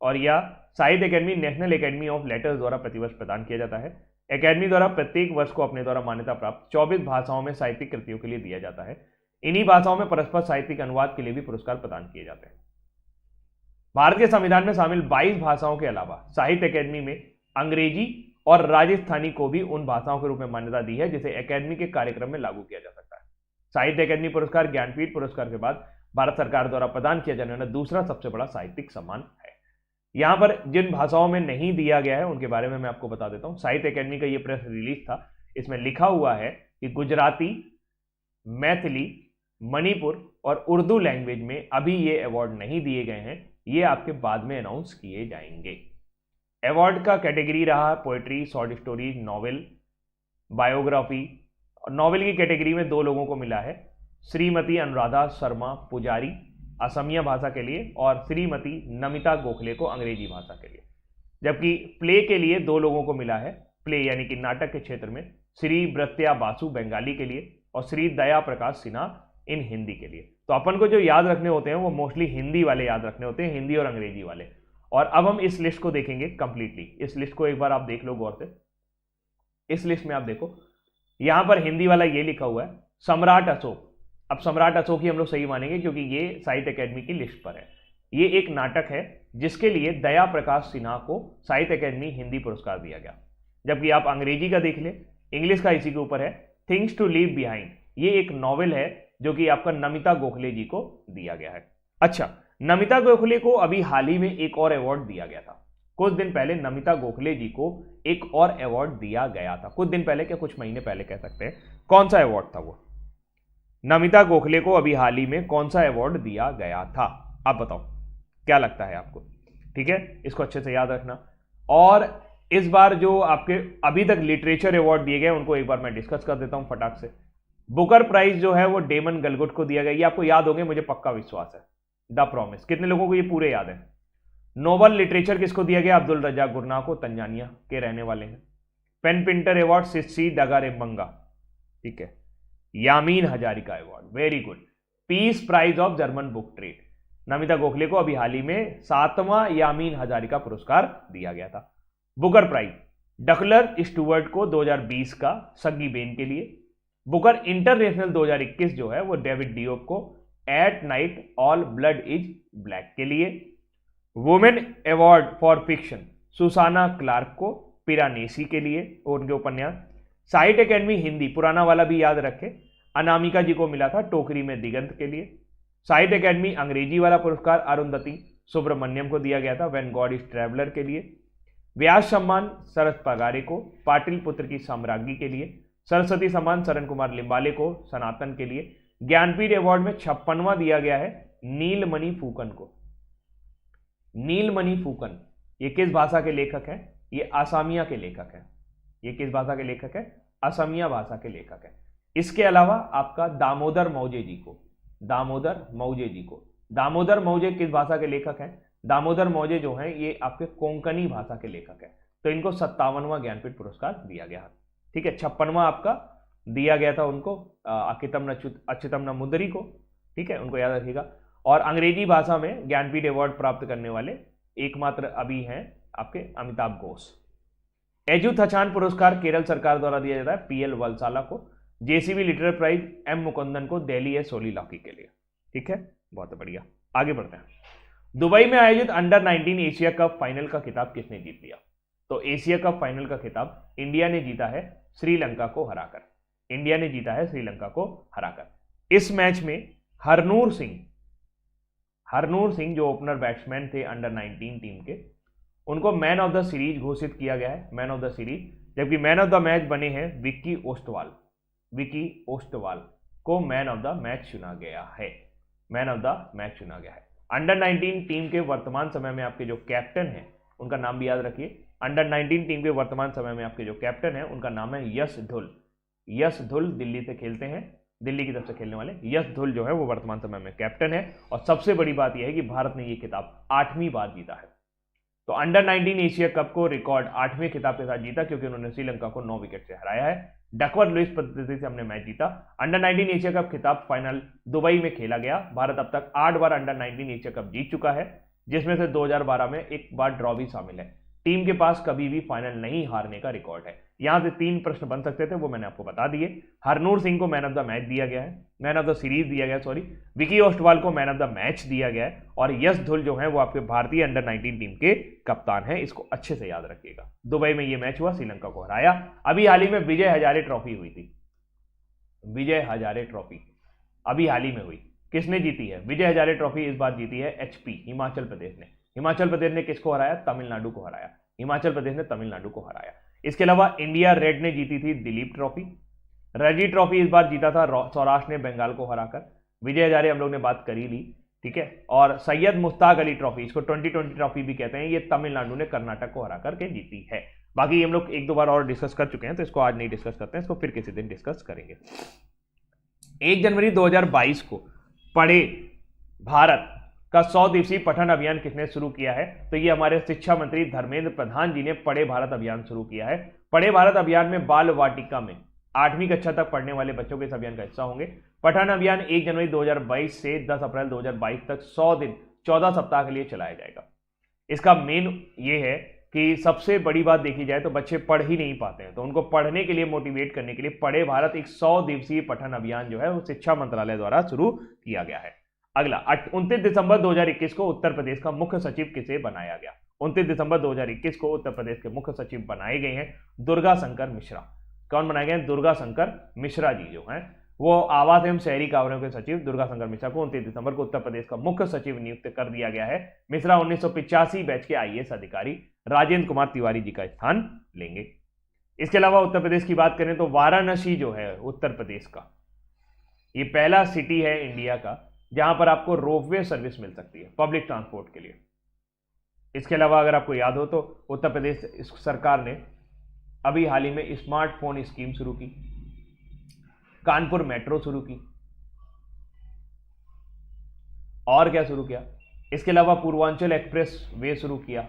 और यह साहित्य academy national academy of letters द्वारा प्रतिवर्ष प्रदान किया जाता है। अकेडमी द्वारा प्रत्येक वर्ष को अपने द्वारा मान्यता प्राप्त 24 भाषाओं में साहित्यिक कृतियों के लिए दिया जाता है। इन्हीं भाषाओं में परस्पर साहित्यिक अनुवाद के लिए भी पुरस्कार प्रदान किए जाते हैं। भारत के संविधान में शामिल 22 भाषाओं के अलावा साहित्य अकेडमी में अंग्रेजी और राजस्थानी को भी उन भाषाओं के रूप में मान्यता दी है जिसे अकेडमी के कार्यक्रम में लागू किया जा सकता है। साहित्य अकेडमी पुरस्कार ज्ञानपीठ पुरस्कार के बाद भारत सरकार द्वारा प्रदान किया जाने वाला दूसरा सबसे बड़ा साहित्यिक सम्मान है। यहां पर जिन भाषाओं में नहीं दिया गया है उनके बारे में मैं आपको बता देता हूं। साहित्य अकेडमी का ये प्रेस रिलीज था, इसमें लिखा हुआ है कि गुजराती, मैथिली, मणिपुर और उर्दू लैंग्वेज में अभी ये अवार्ड नहीं दिए गए हैं, ये आपके बाद में अनाउंस किए जाएंगे। अवार्ड का कैटेगरी रहा poetry, short story, novel, biography novel की कैटेगरी में 2 लोगों को मिला है, श्रीमती अनुराधा शर्मा पुजारी असमिया भाषा के लिए और श्रीमती नमिता गोखले को अंग्रेजी भाषा के लिए। जबकि प्ले के लिए 2 लोगों को मिला है, प्ले यानी कि नाटक के क्षेत्र में, श्री ब्रत्या बासु बंगाली के लिए और श्री दया प्रकाश सिन्हा इन हिंदी के लिए। तो अपन को जो याद रखने होते हैं वो मोस्टली हिंदी वाले याद रखने होते हैं, हिंदी और अंग्रेजी वाले। और अब हम इस लिस्ट को देखेंगे कंप्लीटली। इस लिस्ट को एक बार आप देख लो गौर से। इस लिस्ट में आप देखो, यहां पर हिंदी वाला ये लिखा हुआ है सम्राट अशोक। अब सम्राट अशोक ही हम लोग सही मानेंगे क्योंकि ये साहित्य अकेडमी की लिस्ट पर है। ये एक नाटक है जिसके लिए दया प्रकाश सिन्हा को साहित्य अकेडमी हिंदी पुरस्कार दिया गया। जबकि आप अंग्रेजी का देख ले, इंग्लिश का इसी के ऊपर है, थिंग्स टू लीव बिहाइंड। ये एक नॉवेल है जो कि आपका नमिता गोखले जी को दिया गया है। अच्छा, नमिता गोखले को अभी हाल ही में एक और अवार्ड दिया गया था। कुछ दिन पहले नमिता गोखले जी को एक और अवार्ड दिया गया था। कुछ दिन पहले क्या, कुछ महीने पहले कह सकते हैं। कौन सा अवार्ड था वो? नमिता गोखले को अभी हाल ही में कौन सा अवार्ड दिया गया था? आप बताओ, क्या लगता है आपको? ठीक है, इसको अच्छे से याद रखना। और इस बार जो आपके अभी तक लिटरेचर अवार्ड दिए गए उनको एक बार मैं डिस्कस कर देता हूं फटाक से। बुकर प्राइज जो है वो डेमन गलगुट को दिया गया, ये आपको याद होंगे, मुझे पक्का विश्वास है। द प्रॉमिस, कितने लोगों को ये पूरे याद है? नोबल लिटरेचर किसको दिया गया? अब्दुल रजाक गुरनाह को, तंजानिया के रहने वाले हैं। पेन पिंटर अवार्ड सिस्सी डगारेबंगा, ठीक है। Yameen Hazarika award, very good. Peace prize of German book trade, Namita Gokhale को अभी हाल ही में 7वां यामीन हजारिका पुरस्कार दिया गया था। बुकर प्राइज डकलर स्टुअर्ट को 2020 का सग्गी बेन के लिए। बुकर इंटरनेशनल 2021 जो है वो डेविड डियोप को at night all blood is black के लिए। Women award for fiction Susanna Clarke को पिरानेसी के लिए, उनके उपन्यास। साहित्य अकेडमी हिंदी पुराना वाला भी याद रखे, अनामिका जी को मिला था टोकरी में दिगंत के लिए। साहित्य अकेडमी अंग्रेजी वाला पुरस्कार अरुंधति सुब्रमण्यम को दिया गया था व्हेन गॉड इज ट्रैवलर के लिए। व्यास सम्मान शरद पगारे को पाटिल पुत्र की साम्राज्ञी के लिए। सरस्वती सम्मान शरण कुमार लिम्बाले को सनातन के लिए। ज्ञानपीठ अवार्ड में 56वां दिया गया है नीलमणि फूकन को। नीलमणि फूकन ये किस भाषा के लेखक हैं? ये असमिया के लेखक हैं। ये किस भाषा के लेखक हैं? असमिया भाषा के लेखक हैं। इसके अलावा आपका दामोदर मौजे जी को, दामोदर मौजे जी को, दामोदर मौजे किस भाषा के लेखक हैं? दामोदर मौजे जो हैं ये आपके कोंकणी भाषा के लेखक हैं। तो इनको 57वां ज्ञानपीठ पुरस्कार दिया गया, ठीक है। 56वां आपका दिया गया था उनको अच्युतम नमुदरी को, ठीक है, उनको याद रखिएगा। और अंग्रेजी भाषा में ज्ञानपीठ अवार्ड प्राप्त करने वाले एकमात्र अभी हैं आपके अमिताभ घोष। एजुथचान पुरस्कार केरल सरकार द्वारा दिया जाता है पीएल वलसाला को। JCB literature prize M Mukundan को दिल्ली ए सोलीलॉकी के लिए, ठीक है, बहुत बढ़िया। आगे बढ़ते हैं। दुबई में आयोजित अंडर 19 एशिया कप फाइनल का खिताब किसने जीत लिया? तो एशिया कप फाइनल का खिताब इंडिया ने जीता है श्रीलंका को हराकर। इंडिया ने जीता है श्रीलंका को हराकर। इस मैच में हरनूर सिंह जो ओपनर बैट्समैन थे अंडर 19 टीम के, उनको मैन ऑफ द सीरीज घोषित किया गया है, मैन ऑफ द सीरीज। जबकि मैन ऑफ द मैच बने हैं विक्की ओस्टवाल को मैन ऑफ द मैच चुना गया है, मैन ऑफ द मैच चुना गया है। अंडर 19 टीम के वर्तमान समय में आपके जो कैप्टन हैं उनका नाम भी याद रखिए। अंडर 19 टीम के वर्तमान समय में आपके जो कैप्टन हैं उनका नाम है यश धुल दिल्ली से खेलते हैं, दिल्ली की तरफ से खेलने वाले यश धुल जो है वो वर्तमान समय में कैप्टन है। और सबसे बड़ी बात यह है कि भारत ने ये खिताब 8वीं बार जीता है। तो अंडर 19 एशिया कप को रिकॉर्ड 8वें खिताब के साथ जीता क्योंकि उन्होंने श्रीलंका को 9 विकेट से हराया है। डकवर्थ लुईस पद्धति से हमने मैच जीता। अंडर 19 एशिया कप खिताब फाइनल दुबई में खेला गया। भारत अब तक 8 बार अंडर 19 एशिया कप जीत चुका है, जिसमें से 2012 में एक बार ड्रॉ भी शामिल है। टीम के पास कभी भी फाइनल नहीं हारने का रिकॉर्ड है। यहां से 3 प्रश्न बन सकते थे, वो मैंने आपको बता दिए। हरनूर सिंह को मैन ऑफ द मैच दिया गया है, मैन ऑफ द सीरीज दिया गया, सॉरी। विकी ओस्टवाल को मैन ऑफ द मैच दिया गया है। और यश धुल जो है वो आपके भारतीय अंडर 19 टीम के कप्तान हैं। इसको अच्छे से याद रखिएगा। दुबई में ये मैच हुआ, श्रीलंका को हराया। अभी हाल ही में विजय हजारे ट्रॉफी हुई थी, विजय हजारे ट्रॉफी अभी हाल ही में हुई। किसने जीती है विजय हजारे ट्रॉफी? इस बार जीती है एचपी, हिमाचल प्रदेश ने। हिमाचल प्रदेश ने किसको हराया? तमिलनाडु को हराया। हिमाचल प्रदेश ने तमिलनाडु को हराया। इसके अलावा इंडिया रेड ने जीती थी दिलीप ट्रॉफी। रणजी ट्रॉफी इस बार जीता था सौराष्ट्र ने बंगाल को हराकर। विजय हजारे हम लोग ने बात करी ली, ठीक है। और सैयद मुश्ताक अली ट्रॉफी, इसको 2020 ट्रॉफी भी कहते हैं, ये तमिलनाडु ने कर्नाटक को हरा करके जीती है। बाकी हम लोग एक दो बार और डिस्कस कर चुके हैं, तो इसको आज नहीं डिस्कस करते हैं, इसको फिर किसी दिन डिस्कस करेंगे। 1 जनवरी 2022 को पढ़े भारत का 100 दिवसीय पठन अभियान किसने शुरू किया है? तो ये हमारे शिक्षा मंत्री धर्मेंद्र प्रधान जी ने पढ़े भारत अभियान शुरू किया है। पढ़े भारत अभियान में बाल वाटिका में 8वीं कक्षा तक पढ़ने वाले बच्चों के इस अभियान का हिस्सा होंगे। पठन अभियान 1 जनवरी 2022 से 10 अप्रैल 2022 तक 100 दिन 14 सप्ताह के लिए चलाया जाएगा। इसका मेन ये है कि सबसे बड़ी बात देखी जाए तो बच्चे पढ़ ही नहीं पाते हैं, तो उनको पढ़ने के लिए मोटिवेट करने के लिए पढ़े भारत एक 100 दिवसीय पठन अभियान जो है वो शिक्षा मंत्रालय द्वारा शुरू किया गया है। अगला 29 दिसंबर 2021 को उत्तर प्रदेश का मुख्य सचिव किसे बनाया गया? 29 दिसंबर 2021 को उत्तर प्रदेश के मुख्य सचिव बनाए गए हैं दुर्गा शंकर मिश्रा। कौन बनाए गए हैं? दुर्गा शंकर मिश्रा जी जो हैं वो आवास एवं शहरी कार्यों के सचिव दुर्गा शंकर मिश्रा को 29 दिसंबर को उत्तर प्रदेश का मुख्य सचिव नियुक्त कर दिया गया है। मिश्रा 1985 बैच के आईएएस अधिकारी राजेंद्र कुमार तिवारी जी का स्थान लेंगे। इसके अलावा उत्तर प्रदेश की बात करें तो वाराणसी जो है उत्तर प्रदेश का ये पहला सिटी है इंडिया का जहां पर आपको रोपवे सर्विस मिल सकती है पब्लिक ट्रांसपोर्ट के लिए। इसके अलावा अगर आपको याद हो तो उत्तर प्रदेश सरकार ने अभी हाल ही में स्मार्टफोन स्कीम शुरू की, कानपुर मेट्रो शुरू की, और क्या शुरू किया? इसके अलावा पूर्वांचल एक्सप्रेस वे शुरू किया,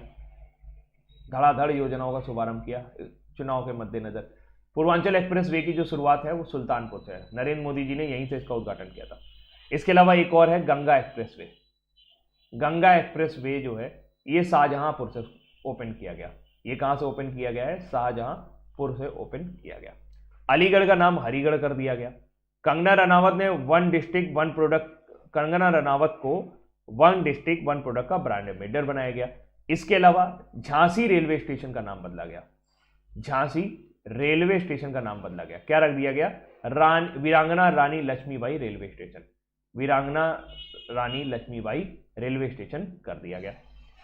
धड़ाधड़ योजनाओं का शुभारंभ किया चुनाव के मद्देनजर। पूर्वांचल एक्सप्रेस वे की जो शुरुआत है वो सुल्तानपुर से है, नरेंद्र मोदी जी ने यहीं से इसका उद्घाटन किया था। इसके अलावा एक और है Ganga express way. Ganga express way जो है ये शाहजहांपुर से ओपन किया गया। ये कहां से ओपन किया गया है? शाहजहांपुर से ओपन किया गया। अलीगढ़ का नाम हरिगढ़ कर दिया गया। कंगना रनावत ने one district one product, Kangana Ranaut को वन डिस्ट्रिक्ट वन प्रोडक्ट का ब्रांड एम्बेसडर बनाया गया। इसके अलावा झांसी रेलवे स्टेशन का नाम बदला गया। झांसी रेलवे स्टेशन का नाम बदला गया। क्या रख दिया गया? वीरांगना रानी लक्ष्मीबाई रेलवे स्टेशन। वीरांगना रानी लक्ष्मीबाई रेलवे स्टेशन कर दिया गया।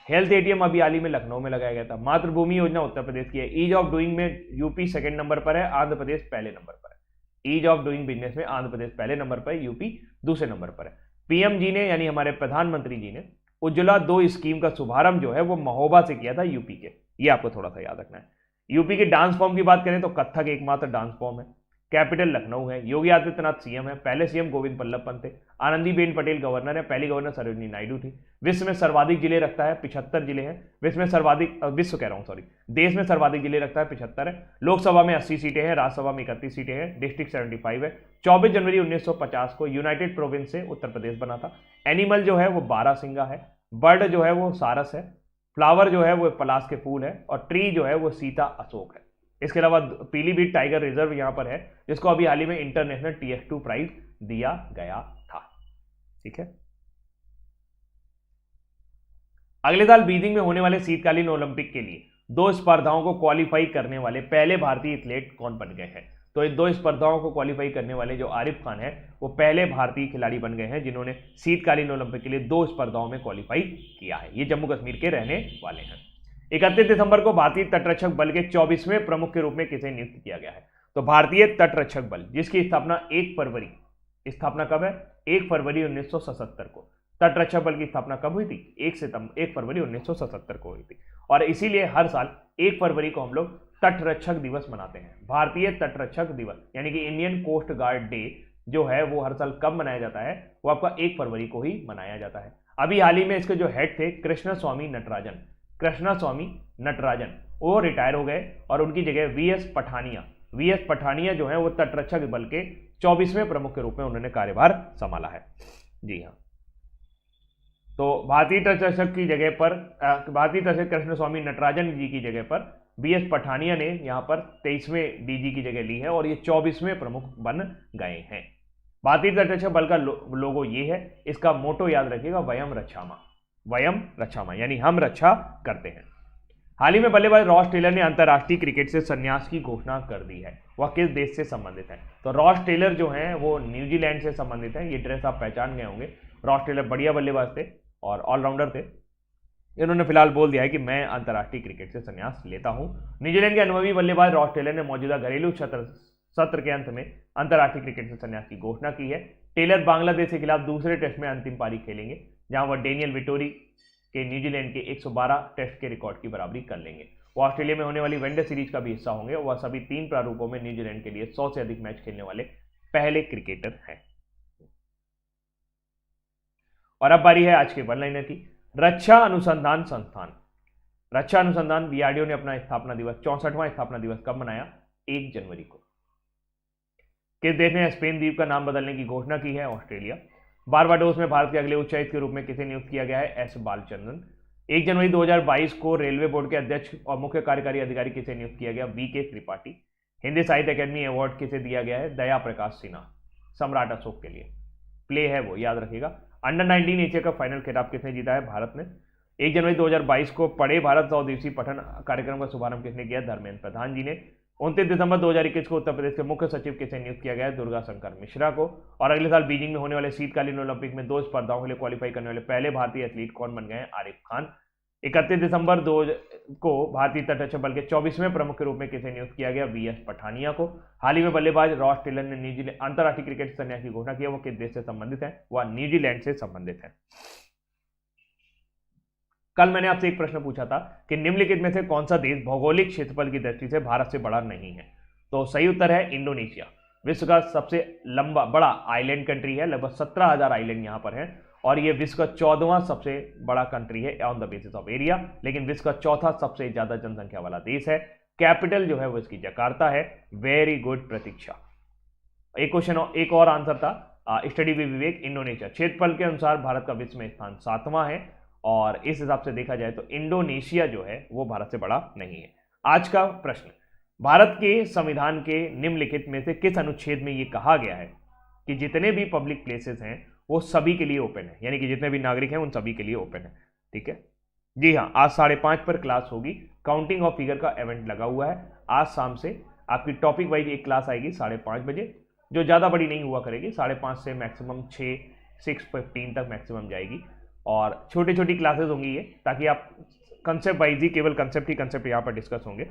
हेल्थ एटीएम अभी हाल ही में लखनऊ में लगाया गया था। मातृभूमि योजना उत्तर प्रदेश की है। ईज ऑफ डूइंग में यूपी सेकंड नंबर पर है, आंध्र प्रदेश पहले नंबर पर है। ईज ऑफ डूइंग बिजनेस में आंध्र प्रदेश पहले नंबर पर है, यूपी दूसरे नंबर पर है। पीएम जी ने यानी हमारे प्रधानमंत्री जी ने उज्ज्वला 2 स्कीम का शुभारंभ जो है वो महोबा से किया था यूपी के। ये आपको थोड़ा सा याद रखना है। यूपी के डांस फॉर्म की बात करें तो कथक एकमात्र डांस फॉर्म है। कैपिटल लखनऊ है। योगी आदित्यनाथ सीएम है। पहले सीएम गोविंद बल्लभ पंत थे। आनंदीबेन पटेल गवर्नर है। पहली गवर्नर सरोजिनी नायडू थी। विश्व में सर्वाधिक जिले रखता है 75 जिले हैं। देश में सर्वाधिक जिले रखता है 75 है। लोकसभा में 80 सीटें हैं। राज्यसभा में 31 सीटें हैं। डिस्ट्रिक्ट 75 है। 24 जनवरी 1950 को यूनाइटेड प्रोविंस से उत्तर प्रदेश बना था। एनिमल जो है वो बारहसिंगा है। बर्ड जो है वो सारस है। फ्लावर जो है वो पलाश के फूल है। और ट्री जो है वो सीता अशोक है। इसके अलावा पीलीभीत टाइगर रिजर्व यहां पर है जिसको अभी हाल ही में इंटरनेशनल TF2 प्राइज दिया गया था। ठीक है। अगले साल बीजिंग में होने वाले शीतकालीन ओलंपिक के लिए 2 स्पर्धाओं को क्वालिफाई करने वाले पहले भारतीय एथलीट कौन बन गए हैं? तो इन 2 स्पर्धाओं को क्वालिफाई करने वाले जो आरिफ खान है वो पहले भारतीय खिलाड़ी बन गए हैं जिन्होंने शीतकालीन ओलंपिक के लिए 2 स्पर्धाओं में क्वालिफाई किया है। ये जम्मू कश्मीर के रहने वाले हैं। 31 दिसंबर को भारतीय तटरक्षक बल के 24वें प्रमुख के रूप में किसे नियुक्त किया गया है? तो भारतीय तटरक्षक बल जिसकी स्थापना 1 फरवरी, स्थापना कब है? 1 फरवरी 1977 को। तटरक्षक बल की स्थापना कब हुई थी? 1 फरवरी 1977 को हुई थी। और इसीलिए हर साल 1 फरवरी को हम लोग तटरक्षक दिवस मनाते हैं। भारतीय तटरक्षक दिवस यानी कि इंडियन कोस्ट गार्ड डे जो है वो हर साल कब मनाया जाता है? वो आपका 1 फरवरी को ही मनाया जाता है। अभी हाल ही में इसके जो हेड थे कृष्ण स्वामी नटराजन वो रिटायर हो गए और उनकी जगह वीएस पठानिया जो है वो तटरक्षक बल के 24वें प्रमुख के रूप में उन्होंने कार्यभार संभाला है। जी हाँ, तो भारतीय तटरक्षक की जगह पर भारतीय तटरक्षक कृष्ण स्वामी नटराजन जी की जगह पर वीएस पठानिया ने यहाँ पर 23वें डीजी की जगह ली है और ये 24वें प्रमुख बन गए हैं। भारतीय तटरक्षक बल का लोगो ये है। इसका मोटो याद रखिएगा, वयम रक्षामा यानी हम रक्षा करते हैं। हाल ही में बल्लेबाज रॉस टेलर ने अंतर्राष्ट्रीय क्रिकेट से संन्यास की घोषणा कर दी है। वह किस देश से संबंधित है? तो रॉस टेलर जो हैं वो न्यूजीलैंड से संबंधित हैं। ये ड्रेस आप पहचान गए होंगे। रॉस टेलर बढ़िया बल्लेबाज थे और ऑलराउंडर थे। इन्होंने फिलहाल बोल दिया है कि मैं अंतर्राष्ट्रीय क्रिकेट से संन्यास लेता हूं। न्यूजीलैंड के अनुभवी बल्लेबाज रॉस टेलर ने मौजूदा घरेलू सत्र के अंत में अंतर्राष्ट्रीय क्रिकेट से संन्यास की घोषणा की है। टेलर बांग्लादेश के खिलाफ दूसरे टेस्ट में अंतिम पारी खेलेंगे जहां वह डेनियल विटोरी के न्यूजीलैंड के 112 टेस्ट के रिकॉर्ड की बराबरी कर लेंगे। वो ऑस्ट्रेलिया में होने वाली वनडे सीरीज का भी हिस्सा होंगे। वह सभी 3 प्रारूपों में न्यूजीलैंड के लिए 100 से अधिक मैच खेलने वाले पहले क्रिकेटर हैं। और अब बारी है आज के वन लाइनर की। रक्षा अनुसंधान संस्थान, रक्षा अनुसंधान डीआरडीओ ने अपना स्थापना दिवस 64वां स्थापना दिवस कब मनाया? 1 जनवरी को। किस देश ने स्पेन द्वीप का नाम बदलने की घोषणा की है? ऑस्ट्रेलिया। बारबाडोस में भारत के अगले उच्चायुक्त के रूप में किसे नियुक्त किया गया है? एस बालचंद्रन। 1 जनवरी 2022 को रेलवे बोर्ड के अध्यक्ष और मुख्य कार्यकारी अधिकारी किसे नियुक्त किया गया? बी के त्रिपाठी। हिंदी साहित्य अकादमी अवार्ड किसे दिया गया है? दया प्रकाश सिन्हा, सम्राट अशोक के लिए प्ले है वो, याद रखिएगा। अंडर 19 एशिया का फाइनल खिताब किसने जीता है? भारत ने। 1 जनवरी 2022 को पढ़े भारत 100 दिवसीय पठन कार्यक्रम का शुभारंभ किसने किया? धर्मेंद्र प्रधान जी ने। 29 दिसंबर 2021 को उत्तर प्रदेश के मुख्य सचिव किसे नियुक्त किया गया है? दुर्गा शंकर मिश्रा को। और अगले साल बीजिंग में होने वाले शीतकालीन ओलंपिक में 2 स्पर्धाओं के लिए क्वालिफाई करने वाले पहले भारतीय एथलीट कौन बन गए हैं? आरिफ खान। 31 दिसंबर 2 को भारतीय तटरक्षक बल के 24वें प्रमुख के रूप में किसे नियुक्त किया गया? वी एस पठानिया को। हाल ही में बल्लेबाज रॉस टेलर ने न्यूजीलैंड अंतर्राष्ट्रीय क्रिकेट संन्यास की घोषणा की। वो किस देश से संबंधित है? वह न्यूजीलैंड से संबंधित है। कल मैंने आपसे एक प्रश्न पूछा था कि निम्नलिखित में से कौन सा देश भौगोलिक क्षेत्रफल की दृष्टि से भारत से बड़ा नहीं है? तो सही उत्तर है इंडोनेशिया। विश्व का सबसे लंबा बड़ा आइलैंड कंट्री है, लगभग 17,000 आइलैंड यहां पर है। और ये विश्व का 14वां सबसे बड़ा कंट्री है on the basis of area, लेकिन विश्व का चौथा सबसे ज्यादा जनसंख्या वाला देश है। कैपिटल जो है वो इसकी जकार्ता है। वेरी गुड प्रतीक्षा। एक क्वेश्चन एक और आंसर था स्टडी विद विवेक। इंडोनेशिया क्षेत्रफल के अनुसार भारत का विश्व में स्थान 7वां है और इस हिसाब से देखा जाए तो इंडोनेशिया जो है वो भारत से बड़ा नहीं है। आज का प्रश्न, भारत के संविधान के निम्नलिखित में से किस अनुच्छेद में ये कहा गया है कि जितने भी पब्लिक प्लेसेस हैं वो सभी के लिए ओपन है, यानी कि जितने भी नागरिक हैं उन सभी के लिए ओपन है। ठीक है जी हाँ, आज 5:30 पर क्लास होगी। काउंटिंग ऑफ फिगर का इवेंट लगा हुआ है। आज शाम से आपकी टॉपिक वाइज एक क्लास आएगी 5:30 बजे, जो ज़्यादा बड़ी नहीं हुआ करेगी। 5:30 से मैक्सिमम 6:15 तक मैक्सिमम जाएगी और छोटी छोटी क्लासेस होंगी ये, ताकि आप कंसेप्ट वाइज ही, केवल कंसेप्ट यहाँ पर डिस्कस होंगे।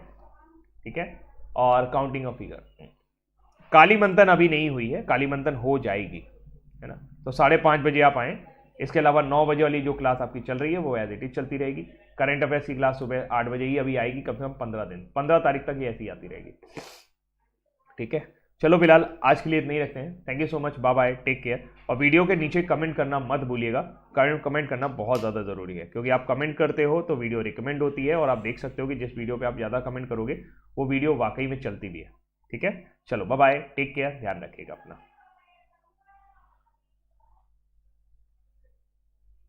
ठीक है, और काउंटिंग ऑफ फिगर, काली मंथन अभी नहीं हुई है, काली मंथन हो जाएगी, है ना। तो 5:30 बजे आप आएँ। इसके अलावा 9 बजे वाली जो क्लास आपकी चल रही है वो एज इट इज चलती रहेगी। करंट अफेयर्स की क्लास सुबह 8 बजे ही अभी आएगी, कम से कम 15 दिन, 15 तारीख तक ये ऐसी आती रहेगी। ठीक है, चलो फिलहाल आज के लिए इतना ही रखते हैं। Thank you so much, bye bye, take care. और वीडियो के नीचे कमेंट करना मत भूलिएगा, कमेंट करना बहुत ज़्यादा ज़रूरी है, क्योंकि आप कमेंट करते हो तो वीडियो रिकमेंड होती है और आप देख सकते हो कि जिस वीडियो पे आप ज़्यादा कमेंट करोगे वो वीडियो वाकई में चलती भी है। ठीक है, चलो बाय बाय, टेक केयर, ध्यान रखिएगा अपना।